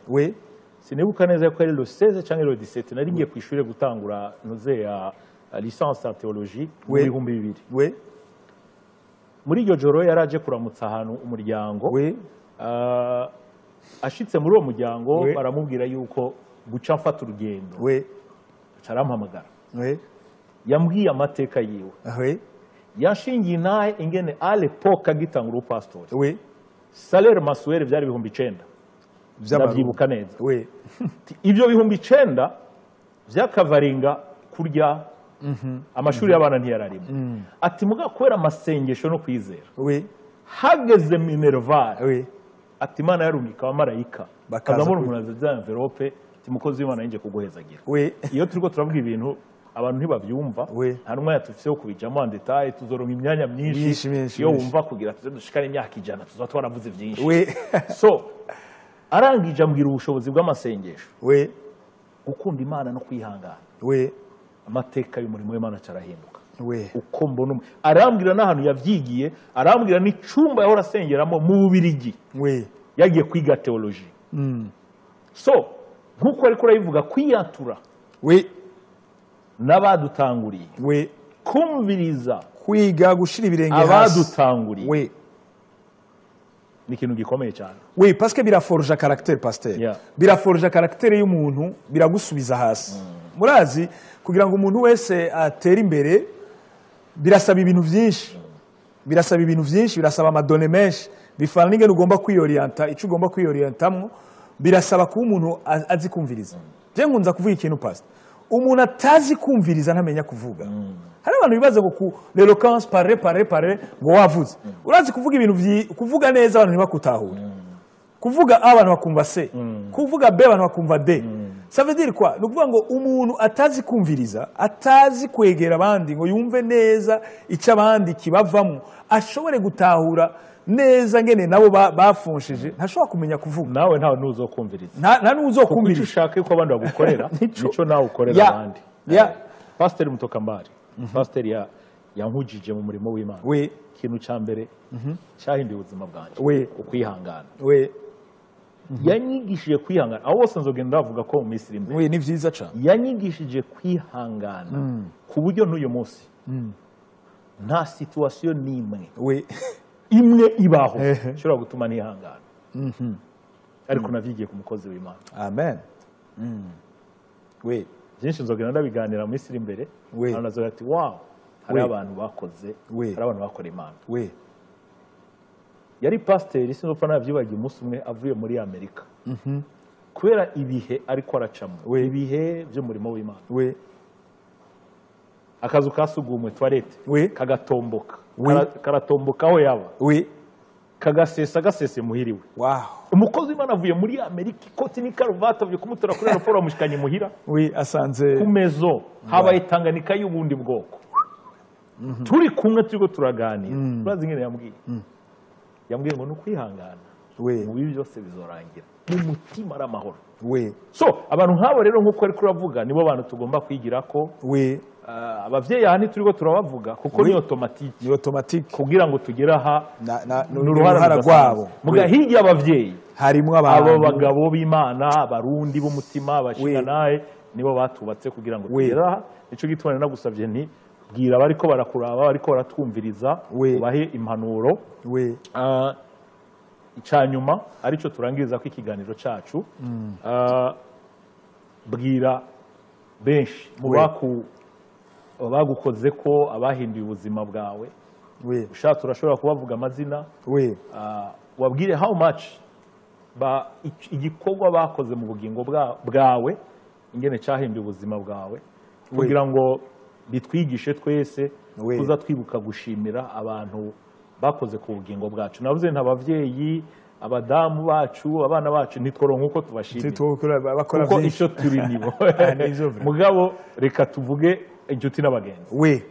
sinibuka neza ko ari le 16 cyangwa le 17 nari ngiye ku ishuri gutangura noze ya licence en théologie mu 2000 muri iryo joro yaraje kuramutsa ahantu umuryango ashitse muri uwo muryango baramubwira yuko guca mfata urugendo carampamagara yambwiye amateka yiwe yashingiye intahe ingene à l'époque agitangura upastori salaire mensuelle byari 9,000 ndabyibuka neza ibyo 9,000 byakavaringa kurya amashuri y'abana ntiyararimo ati muga kubera amasengesho no kwizera hageze minerval ati Imana yarumika abamarayika bakazamura umuntu za envelope ati mukozi w'Imana yinje kuguhezagira iyo turiko turavuga ibintu abantu ntibavyumva nta n'umwanya tufise wo kubijamo en detail tuzoronka imyanya myinshi iyo wumva kugira tuze dushikane imyaka 100 tuzo twaravuze byinshi so arangije ambwira ubushobozi bw'amasengesho gukunda Imana no kwihangana amateka y'umurimo w'Imana carahinduka uko mbona arambwira n'ahantu yavyigiye arambwira n'icumba yahora asengeramo mu Bubirigi yagiye kwiga theology so nkuko ariko urayivuga kwiyatura n'abadutanguriye kumviriza kwiga gushira ibirenge hasi abadutanguriye ni ikintu gikomeye cyane. Oui, parce que biraforja caractère pasteur. Yeah. Biraforja caractère y'umuntu, biragusubiza hasi. Murazi kugira ngo umuntu wese atere imbere birasaba ibintu byinshi. Birasaba ibintu byinshi, birasaba amadone menshi. Bifana n'ingene ugomba kwiyorienta, ico ugomba kwiyorientamwo, birasaba kuba umuntu azi kumviriza. Je nkunza kuvuga ikintu pastor. Umuntu atazi kumviriza ntamenya kuvuga. Hari abantu bibaza ngo l'éloquence parler ngo wavuze. Urazi kuvuga ibintu kuvuga neza abantu ntibakutahura. Kuvuga A abantu bakumva C. Kuvuga B abantu bakumva D. Ça veut dire quoi? Nukuvuga ngo umuntu atazi kumviriza, atazi kwegera abandi ngo yumve neza icyo abandi kibavamo, ashobore gutahura neza ngene nabo bafunshije, ntashobora kumenya kuvuga. Nawe ntawe nuzokumviriza. Nta nuzokumviriza. Kuko ushaka ko abandi bagukorera, nico nawe ukorera abandi. Pastor Mutokambari. Pastor yankujije mu murimo w'Imana. We Ikintu cya mbere cyahinduye ubuzima bwanjye. We ukwihangana. We yanyigishije kwihangana. Aho bose nzogenda bavuga ko mu Misiri imbere. We ni vyiza cyane. Yanyigishije kwihangana ku buryo n'uyu munsi nta situation n'imwe we imwe ibaho ishobora gutuma nihangana. Ariko navyigiye ku mukozi w'Imana. Amen. We byinshi nzogenda ndabiganira mu Misiri imbere. Anazoga ati wow, hari abantu bakoze, hari abantu bakora Imana. We yari pasteur sinopfa navyibagiye umunsi umwe avuye muri Amerika. Kubera ibihe ariko aracamo. Ibihe byo murimo w'Imana. We akazu kasugumwe toilette kagatomboka. Karatomboka aho yaba. We gasese muhiriwe. Wow. Umukozi w'Imana avuye muri Amerika, ikoti ni karuvati avuye kumutora kuri aeroport amushikanye muhira. We asanze ku mezo habaye Tanganyika y'ubundi bwoko. Turi kumwe turiko turaganira. Urazi ngene yambwiye. Yambwiye ngo nukwihangana. Mu bibi byose bizorangira. Mu mutima ari amahoro. So abantu nk'abo rero nk'uko ari kuravuga nibo bantu tugomba kwigira ko. Abavyeyi aha turiko turabavuga kuko ni automatique kugira ngo tugere aha n'uruhara rwabo. Muga hirya abavyeyi harimo abo bagabo b'Imana, abarundi b'umutima, abashinganaye nibo batubatse kugira ngo tugere aha. Nico gitubana nagusavye nti bwira bariko barakuraba, bariko baratwumviriza, ubahe impanuro. Icyanyuma arico turangiriza ko ikiganiro cacu. Bwira benshi mu bagukoze ko abahinduye ubuzima bwawe. Ushatse urashobora kubavuga amazina. Wabwire how much igikorwa bakoze mu bugingo bwawe ingene cyahinduye ubuzima bwawe, kugira ngo bitwigishe twese kuza twibuka gushimira abantu bakoze ku bugingo bwacu. Navuze ntabavyeyi, abadamu bacu, abana bacu ntitworo nkuko tubashimira kuko icyo turi nibo. Mugabo reka tuvuge inshuti n'abagenzi.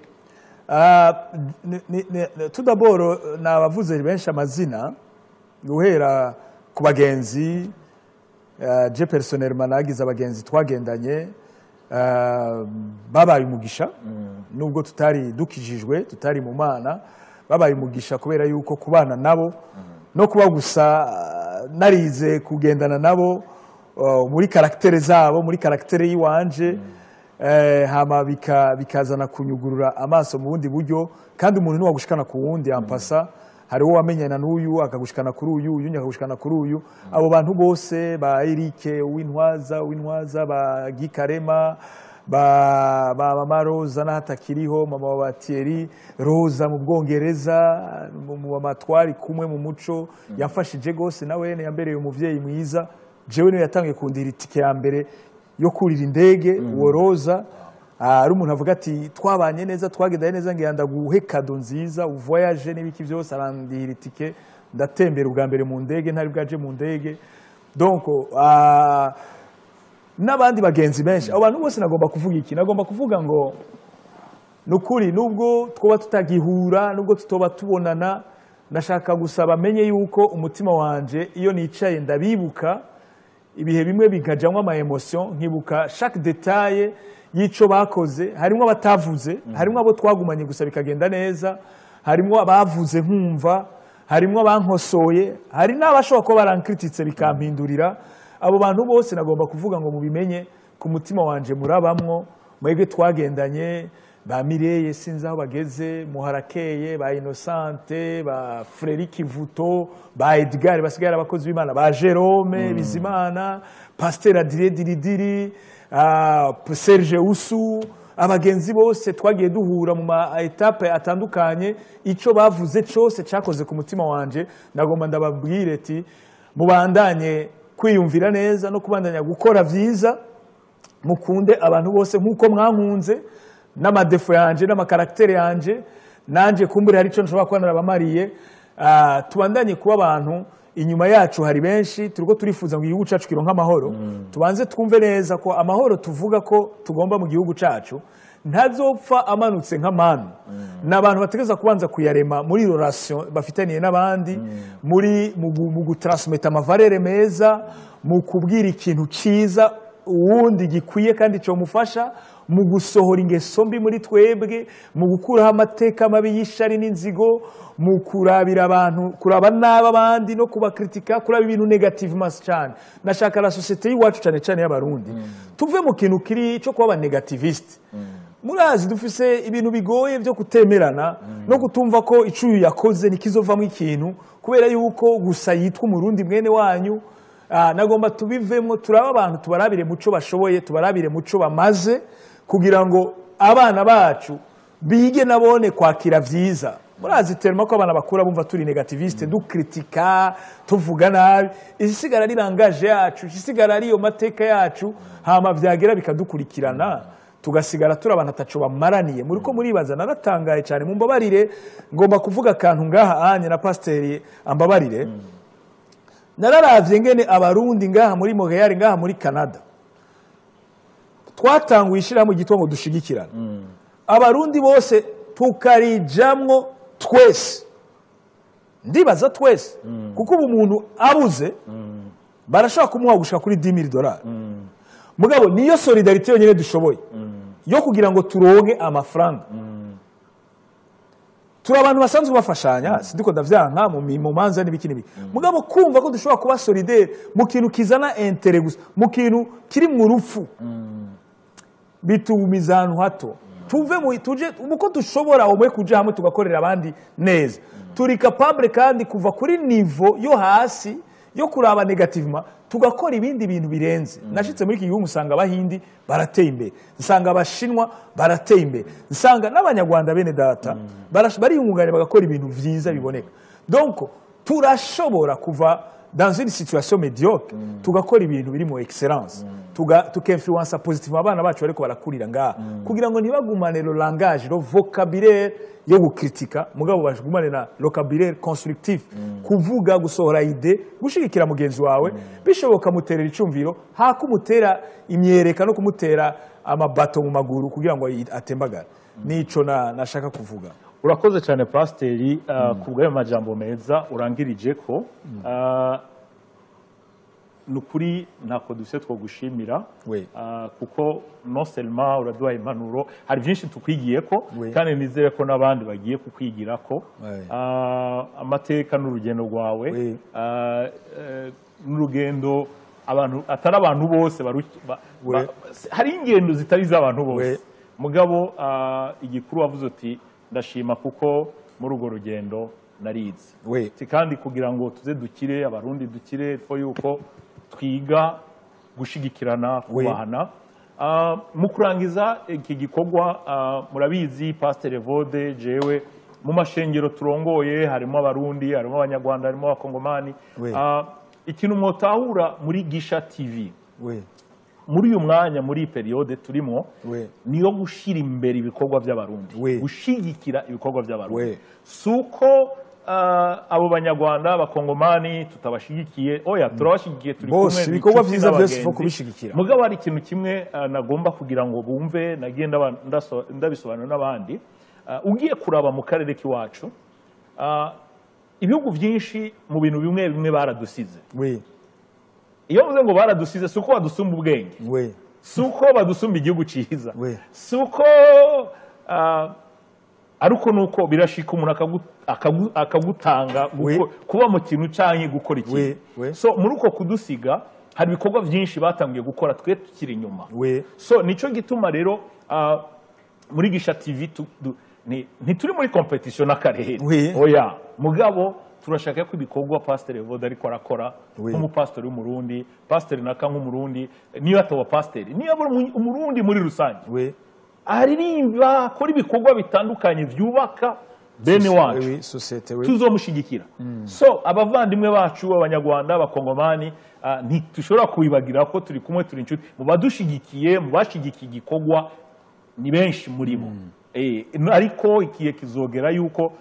Tout d'abord nabavuze benshi amazina guhera ku bagenzi. Je personnellement nagize abagenzi twagendanye babaye umugisha nubwo tutari dukijijwe, tutari mu Mana, babaye umugisha kubera yuko kubana nabo no kuba gusa narize kugendana nabo muri karaktere zabo, muri karaktere yiwanje. Hama bikazana kunyugurura amaso mu bundi buryo, kandi umuntu ni wagushikana ku wundi ampasa. Hari uwo wamenyana n'uyu akagushikana kuri uyu, uyu akagushikana kuri uyu. Abo bantu bose ba Eric Uwintwaza, ba Gikarema, ba Mama Rosa nahatakiriho, mama wa Thierry Rosa mu Bwongereza, mu matwari kumwe mu muco, yafashije gose nawe yambereye umuvyeyi mwiza. Jewe niwe yatangiye kundira itike ya mbere yo kurira indege. Uwo Rosa ari umuntu avuga ati twabanye neza, twagendaye neza, ngenda guhe kado nziza, uvoyage n'ibiki byose, arandira itike ndatembera ubwa mbere mu ndege, ntari bwaje mu ndege. Donc n'abandi bagenzi benshi. Abantu bose nagomba kuvuga iki, nagomba kuvuga ngo nukuri nubwo twoba tutagihura, nubwo tutoba tubonana, nashaka gusaba amenye yuko umutima wanje iyo nicaye ndabibuka ibihe bimwe bikajamwa ama emotion, nkibuka chaque détail yico bakoze. Harimo abatavuze, harimo abo twagumanye gusa bikagenda neza, harimo abavuze nkumva, harimo abankosoye, hari n'abashobora ko barankrititse bikampindurira. Abo bantu bose nagomba kuvuga ngo mubimenye ku mutima wanje murabamwo, mwebwe twagendanye, ba Mireye sinzi aho bageze, Muharakeye, ba Innocente, ba Freric Vuto, ba Edgar basigaye abakozi b'Imana, ba Jerome Bizimana, Pasteur Adrien Diridiri, Serge Usu, abagenzi bose twagiye duhura mu ma etape atandukanye. Icyo bavuze cyose cyakoze ku mutima wanje, nagomba ndababwire ati mubandanye kwiyumvira neza no kubandanya gukora vyiza, mukunde abantu bose nkuko mwankunze, n'amadefo yanje n'amakaraktere yanje nanje kumbure hari ico nshobora kuba narabamariye. Tubandanye kuba abantu, inyuma yacu hari benshi, turiko turifuza ngo igihugu cacu kironka amahoro. Tubanze twumve neza ko amahoro tuvuga ko tugomba mu gihugu cacu ntazopfa amanutse nk'amanu. N'abantu bategeza kubanza kuyarema muri relation bafitaniye n'abandi, mu gutransmeta amavalere meza, mu kubwira ikintu ciza uwundi gikwiye kandi cyo mufasha, mu gusohora ingeso mbi muri twebwe, mu gukuraho amateka mabi y'ishari n'inzigo, mu kurabira abantu, kuraba nabi abandi no kubakritika, kuraba ibintu negative mas cyane. Nashaka la societe y'iwacu cyane cyane y'abarundi tuve mu kintu kiri cyo kuba negativist. Murazi dufise ibintu bigoye byo kutemerana no kutumva ko icuyu yakoze nikizovamo ikintu kubera yuko gusa yitwa umurundi mwene wanyu. Nagomba tubivemo, turaba abantu tubarabire muco bashoboye, tubarabire muco bamaze, kugira ngo abana bacu bige nabone kwakira vyiza. Murazi terma ko abana bakura bumva turi negativiste, dukritika, tuvuga nabi. Isigara rirangaje yacu, isigara ari yo mateka yacu, hama vyagera bikadukurikirana, tugasigara turi abantu ataco bamaraniye. Muriko muribaza, naratangaye cyane, mumbabarire, ngomba kuvuga akantu ngaha anye na Pasteur ambabarire. Nararavye ngene abarundi ngaha muri Montreal, ngaha muri Canada, twatanguye ishira mu gitwa ngo dushigikirana. Abarundi bose tukarijamwo twese, ndibaza twese, kuko ubu umuntu abuze barashaka kumuha gushika kuri $10,000. Mugabo niyo solidarite yonyene dushoboye yo kugira ngo turonke amafaranga. Turi abantu basanzwe bafashanya, sindiko ndavyanka mu manza n'ibiki n'ibiki. Mugabo kumva ko dushobora kuba solidaire mu kintu kizana intérêt gusa, mu kintu kiri mu rupfu, bitumiza ahantu hato. Tuve mu tuje uko dushobora umwe kuja hamwe tugakorera abandi neza. Turi capable kandi kuva kuri niveau yo hasi yo kuraba negativement tugakora ibindi bintu birenze. Nashitse muri iki gihugu usanga abahindi barateye imbere, nsanga abashinwa barateye imbere, nsanga n'abanyarwanda bene data bari umugane bagakora ibintu vyiza biboneka. Donc turashobora kuva dans une situation médiocre tugakora ibintu biri mu excellence, tukinfluence positivement abana bacu bariko barakurira ngaha, kugira ngo ntibagumane le langage, le vocabulaire yo gukritika, mugabo bashigumane na vocabulaire constructif, kuvuga, gusohora ide, gushigikira mugenzi wawe, bishoboka muterera icumviro, hakumutera imyereka no kumutera amabato mu maguru kugira ngo atembagara. Nico nashaka kuvuga. Urakoze cyane Pasteur kubw'ayo majambo meza urangirije ko nukuri ntako duse two gushimira kuko non seulement uraduha impanuro, hari byinshi tukwigiye ko kandi nizere ko nabandi bagiye kukwigira ko amateka n'urugendo rwawe n'urugendo abantu atari abantu bose hari ingendo zitari z'abantu bose. Mugabo igikuru wavuze uti ndashima kuko muri urwo rugendo narize kandi kugira ngo tuze dukire, abarundi dukire, fo yuko twiga gushigikirana, kubahana. Mu kurangiza iki gikorwa murabizi Pasteur Evode jewe mu mashengero turongoye harimo abarundi, harimo abanyarwanda, harimo abakongomani. Ikintu mwotahura muri Gisha TV muri uyu mwanya, muri periode turimo, niyo gushira imbere ibikorwa by'abarundi, gushigikira ibikorwa by'abarundi. Suko abo banyarwanda, abakongomani tutabashigikiye, oya turabashigikiye, turi kumwe ibikorwa byiza byose fo kubishigikira. Mugabo hari ikintu kimwe nagomba kugira ngo bumve, nagenda ndabisobanura n'abandi. Ugiye kuraba mu karere k'iwacu, ibihugu byinshi mu bintu bimwe bimwe baradusize. Iyo mvuze ngo baradusize, suko badusumba ubwenge, suko badusumba igihugu ciza, suko ariko nuko birashika umuntu akagutanga kuba mu kintu canke gukora ikintu. So muri uko kudusiga hari ibikorwa byinshi batangiye gukora twe tukiri inyuma. So nico gituma rero muri Gisha TV ntituri muri competition n'akarere Oui. oya mugabo turashaka ko ibikorwa Pastor Evode ariko arakora nk'umupastori w'umurundi pastor naka nk'umurundi niyo ataba pastor niyo umurundi muri rusange aririmba akora ibikorwa bitandukanye byubaka bene wacu tuzomushigikira so abavandimwe bacu abanyarwanda abakongomani ntitushobora kubibagira ko turi kumwe turi inshuti mu badushigikiye mu bashigikiye igikorwa ni benshi muri bo ariko ikiye kizogera yuko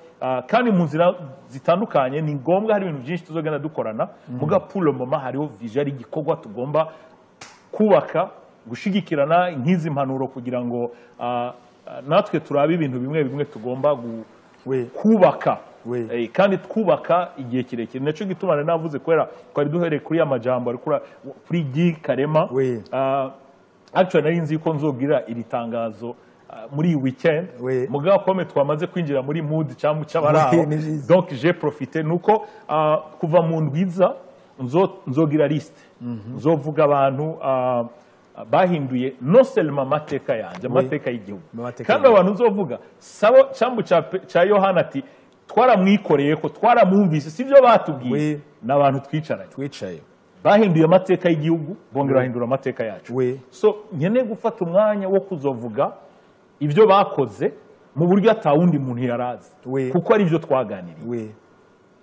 kandi mu nzira zitandukanye ni ngombwa hari ibintu byinshi tuzogenda dukorana muga pour le moment hariho vision ari igikorwa tugomba kubaka gushigikirana nk'izi mpanuro kugira ngo natwe turabe ibintu bimwe bimwe tugomba kubaka kandi twubaka igihe kirekire naco gitumana navuze kwera twari duhereye kuri amajambo ari kuri Gikarema actually nari nzi ko nzogira iri tangazo muri weekend mugabo kome twamaze kwinjira muri mood cyangwa cyabaraho donc j'ai profité nuko kuva mu ndwiza nzogira liste nzovuga abantu bahinduye non seulement amateka yanje amateka y'igihugu kandi abantu nzovuga sabo cyambu cha Yohana ati twaramwikoreye ko twaramwumvise sivyo batubwiye n'abantu twicaye bahinduye amateka y'igihugu bongera bahindura amateka yacu so nyene gufata umwanya wo kuzovuga ibyo bakoze mu buryo atawundi muntu yarazi kuko ari byo twaganiriye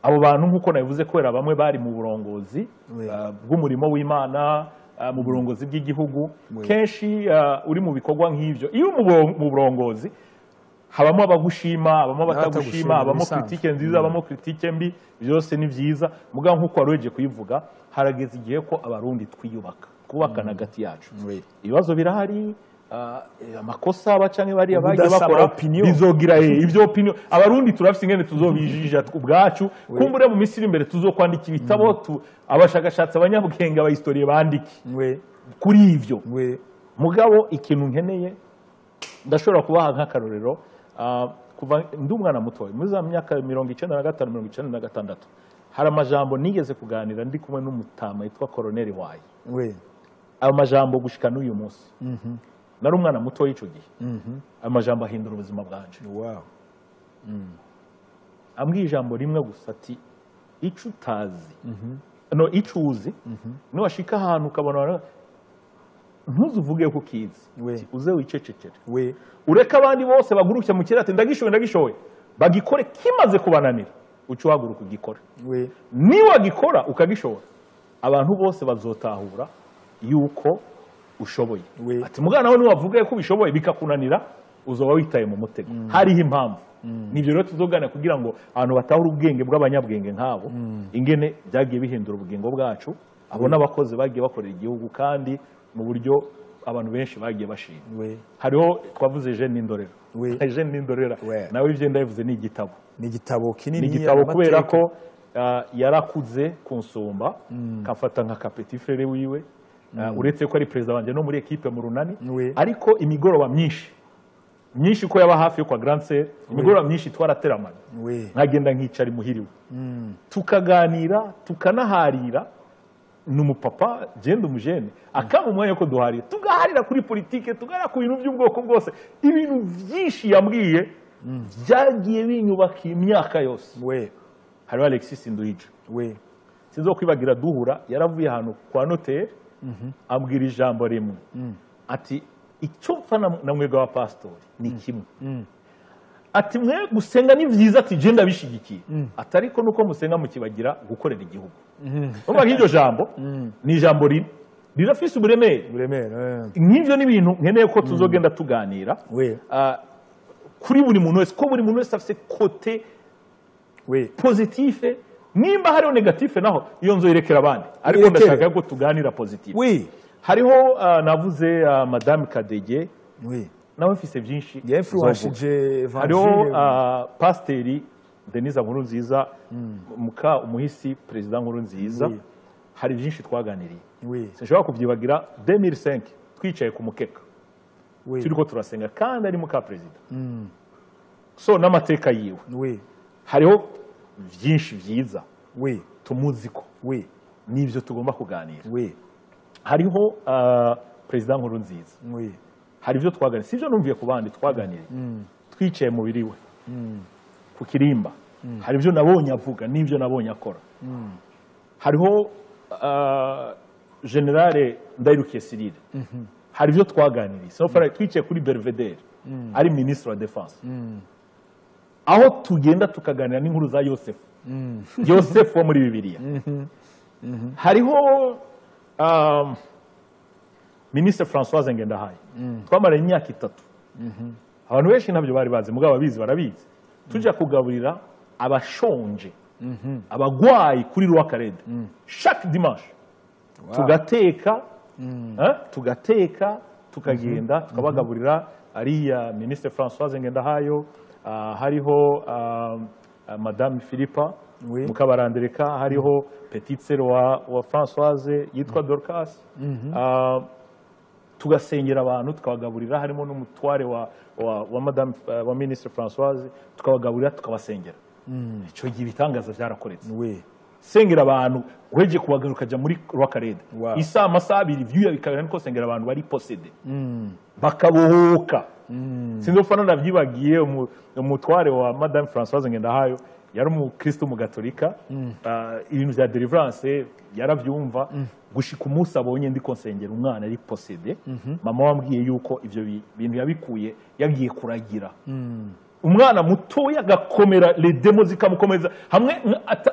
abo bantu nkuko nabivuze kwera bamwe bari mu burongozi bw'umurimo w'Imana mu burongozi bw'igihugu kenshi uri mu bikorwa nk'ivyo iyo mu burongozi habamo abagushima habamo abatagushima habamo critique nziza habamo critique mbi byose ni vyiza muga nkuko waroje kuyivuga harageze igihe ko abarundi twiyubaka kubakana gati yacu ibibazo birahari amakosa abacanke bari abagiye bakora bizogira ivyo opinion abarundi turafise ingene tuzobijija ubwacu kumbure mu misiri imbere tuzokwandika ibitabo abashakashatsi abanyabwenge abahistoriye bandiki kuri ivyo mugabo ikintu nkeneye ndashobora kubaha nk'akarorero kuva ndi umwana muto muri za myaka 95 96 hari amajambo nigeze kuganira ndi kumwe n'umutama yitwa Colonel Wayi ayo majambo gushika n'uyu munsi nari umwana muto y'ico gihe amajambo ahindura ubuzima bwanje ambwiye ijambo rimwe gusa ati ico utazi no ico uzi ni washika ahantu ukabona ntuzuvuge ko kizi uze wicecekere ureka abandi bose baguruke mu kirate ndagishoye bagikore kimaze kubananira uco waguruka ugikore ni wagikora ukagishora abantu bose bazotahura yuko ushoboye ati mugana nawe niwavuga ko bishoboye bikakunanira uzoba witaye mu mutego hariho impamvu nivyo rero tuzogana kugira ngo abantu batahura ubwenge bw'abanyabwenge nkabo ingene byagiye bihindura ubugingo bwacu abona abakozi bagiye bakorera igihugu kandi mu buryo abantu benshi bagiye bashima hariho twavuze Jeune Nindorera Jeune Nindorera nawe ivyo ndavuze ni igitabo kinini ni igitabo kubera ko yarakuze kunsumba kafata nka Petit Frere wiwe uretse ko ari president wanje no muri equipe mu runani ariko imigoroba myinshi ko yaba hafi yo kwa Grand Sœur imigoroba myinshi twarateramana nkagenda nkicara imuhiriwe tukaganira tukanaharira numupapa genda umujene akaba umwanya ko duharira tugaharira kuri politike tugara ku bintu by'ubwoko bwose ibintu byinshi yambwiye byagiye binyubaka imyaka yose hari Alexis Nduhije sinzo kwibagira duhura yaravuye ahantu kwa notaire ambwira ijambo rimwe ati icyo mfa na mwega wa pastor ni kimwe ati mwe gusenga ni vyiza ati je ndabishigikiye atariko nuko musenga mukibagira gukorera igihugu umva nk'iryo jambo ni ijambo rirafise uburemere nk'ivyo ni ibintu nkeneye ko tuzogenda tuganira kuri buri muntu wese ko buri muntu wese afise kote positive nimba hariho negative naho iyo nzoyirekera abandi ariko ndashaka ko tuganira positive hariho navuze Madame Kadege nawe mfise byinshi yafashije hariho Pasteri Denise Nkurunziza muka umuhisi president Nkurunziza hari byinshi twaganiriye sinshobora kubyibagira 2005 twicaye ku mukeka turiko turasenga kandi ari muka president so n'amateka yiwe hariho byinshi byiza tumuziko nivyo tugomba kuganira hariho president Nkurunziza hari ibyo twaganiriye sivyo numviye ku bandi twaganiriye twicaye mu biriwe ku kirimba hari ibyo nabonye avuga n'ibyo nabonye akora hariho generale Ndayirukiye Cyril hari ibyo twaganiriye sofara twicaye kuri Belvedere ari ministre wa defense aho tugenda tukaganira n'inkuru za Yosefu Yosefu wo muri Bibiliya hariho ministre Françoise Ngendahaye twamaranye imyaka 3 abantu benshi ntabyo bari bazi mugabo abizi barabizi tujya kugaburira abashonje abagwayi kuri Rwakarede chaque dimanche tugateka tukagenda tukabagaburira ariya ministre Françoise Ngendahayo hariho madame Philippa Mukabarandereka hariho petite sœur wa Françoise yitwa Dorcas tugasengera abantu tukabagaburira harimo n'umutware wa madame wa ministre Françoise tukabagaburira tukabasengera ico gibitangaza byarakoretse sengera abantu uheje kubagaruka kaja muri Rwakarede isa amasaha 2 vyuya bikabira niko sengera abantu bari posede bakabohoka sinzofana ndavyibagiye umutware wa madame Françoise Ngendahayo yari umukristo mu gatolika ibintu bya deliverance yaravyumva gushika umunsi abonye ndi konsengera umwana ari posede mama wambwiye yuko ivyo bintu yabikuye yagiye kuragira umwana muto yagakomera les demos zikamukomeza hamwe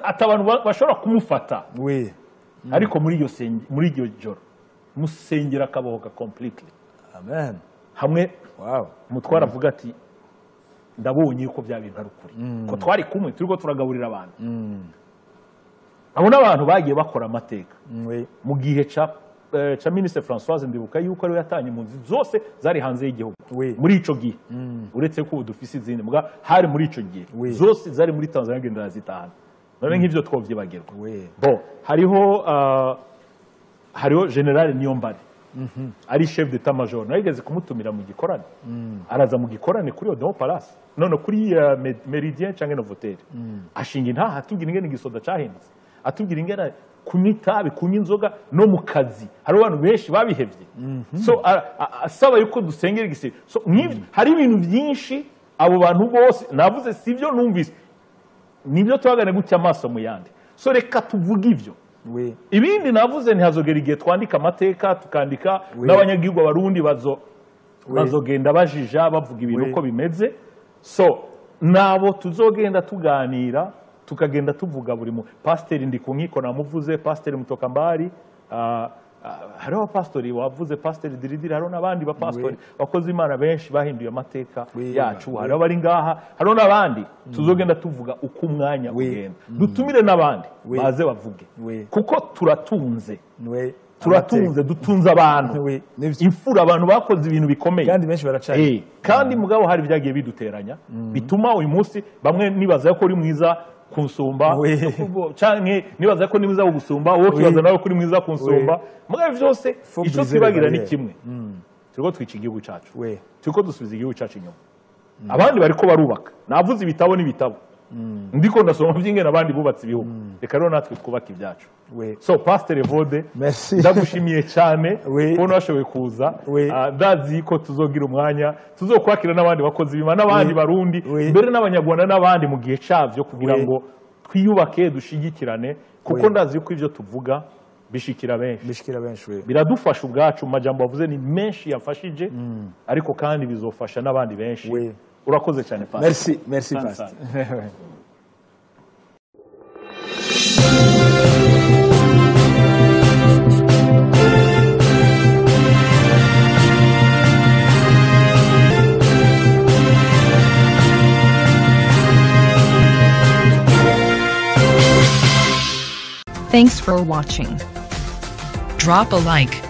atabantu bashobora kumufata ariko muri iyo joro musengera akabohoka completely amen hamwe mutwara avuga ati ndabonye yuko bya bintu ari ukuri ko twari kumwe turiko turagaburira abantu abo n'abantu bagiye bakora amateka mu gihe ca ministre Françoise ndibuka yuko ari yatanye impunzi zose zari hanze y'igihugu muri ico gihe uretse ko dufise izindi muga hari muri ico gihe zose zari muri Tanzania gendera zitahana none nk'ivyo twovyibagirwa bo hariho general Niyombare ari chef d'état major nayigeze kumutumira mu gikorane araza mu gikorane kuri Odeon Palace none kuri Meridien canke Novotel ashinga intaha atubwira ingene igisoda cahindutse atubwira ingene kunywa itabi kunywa inzoga no mu kazi hari abantu benshi babihevye so asaba yuko dusengera igisi so hari ibintu byinshi abo bantu bose navuze sivyo numvise nibyo twagane gutya amaso mu yandi so reka tuvuga ivyo ibindi navuze ntihazogera igihe twandika amateka tukandika n'abanyagihugu abarundi bazogenda bajija bavuga ibintu uko bimeze so nabo tuzogenda tuganira tukagenda tuvuga buri mu pasteur ndi kunkiko namuvuze pasteur Mutokambari hariho pastori wavuze pasteur Diridiri hariho n'abandi ba pastori bakoze Imana benshi bahinduye amateka yacu hariho bari ngaha hariho n'abandi tuzogenda tuvuga uko umwanya ugenda dutumire n'abandi baze bavuge kuko turatunze dutunze abantu imfura abantu bakoze ibintu bikomeye kandi benshi baracanye kandi mugabo hari byagiye biduteranya bituma uyu munsi bamwe nibaza ko uri mwiza kunsumba canke nibaza ko nibuza kugusumba wowe kibaza nawe kuri mwiza kunsumba mugabo byose ico twibagira ni kimwe turiko twica igihugu cacu turiko dusubiza igihugu cacu inyuma abandi bariko barubaka navuze ibitabo n'ibitabo ndiko ndasoma by'ingene abandi bubatse ibihugu reka rero natwe twubaka ibyacu so pasteur Evode ndagushimiye cyane ko nashoboye kuza ndazi ko tuzogira umwanya tuzokwakira n'abandi bakozi bima n'abandi barundi mbere n'abanyarwanda n'abandi mu gihe cyavyo kugira ngo twiyubake dushigikirane kuko ndazi yuko ivyo tuvuga bishikira benshi biradufasha ubwacu mu majambo bavuze ni menshi yafashije ariko kandi bizofasha n'abandi benshi urakoze cyane pastor merci pastor Thanks for watching. Drop a like,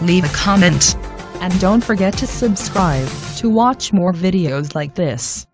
leave a comment, and don't forget to subscribe to watch more videos like this.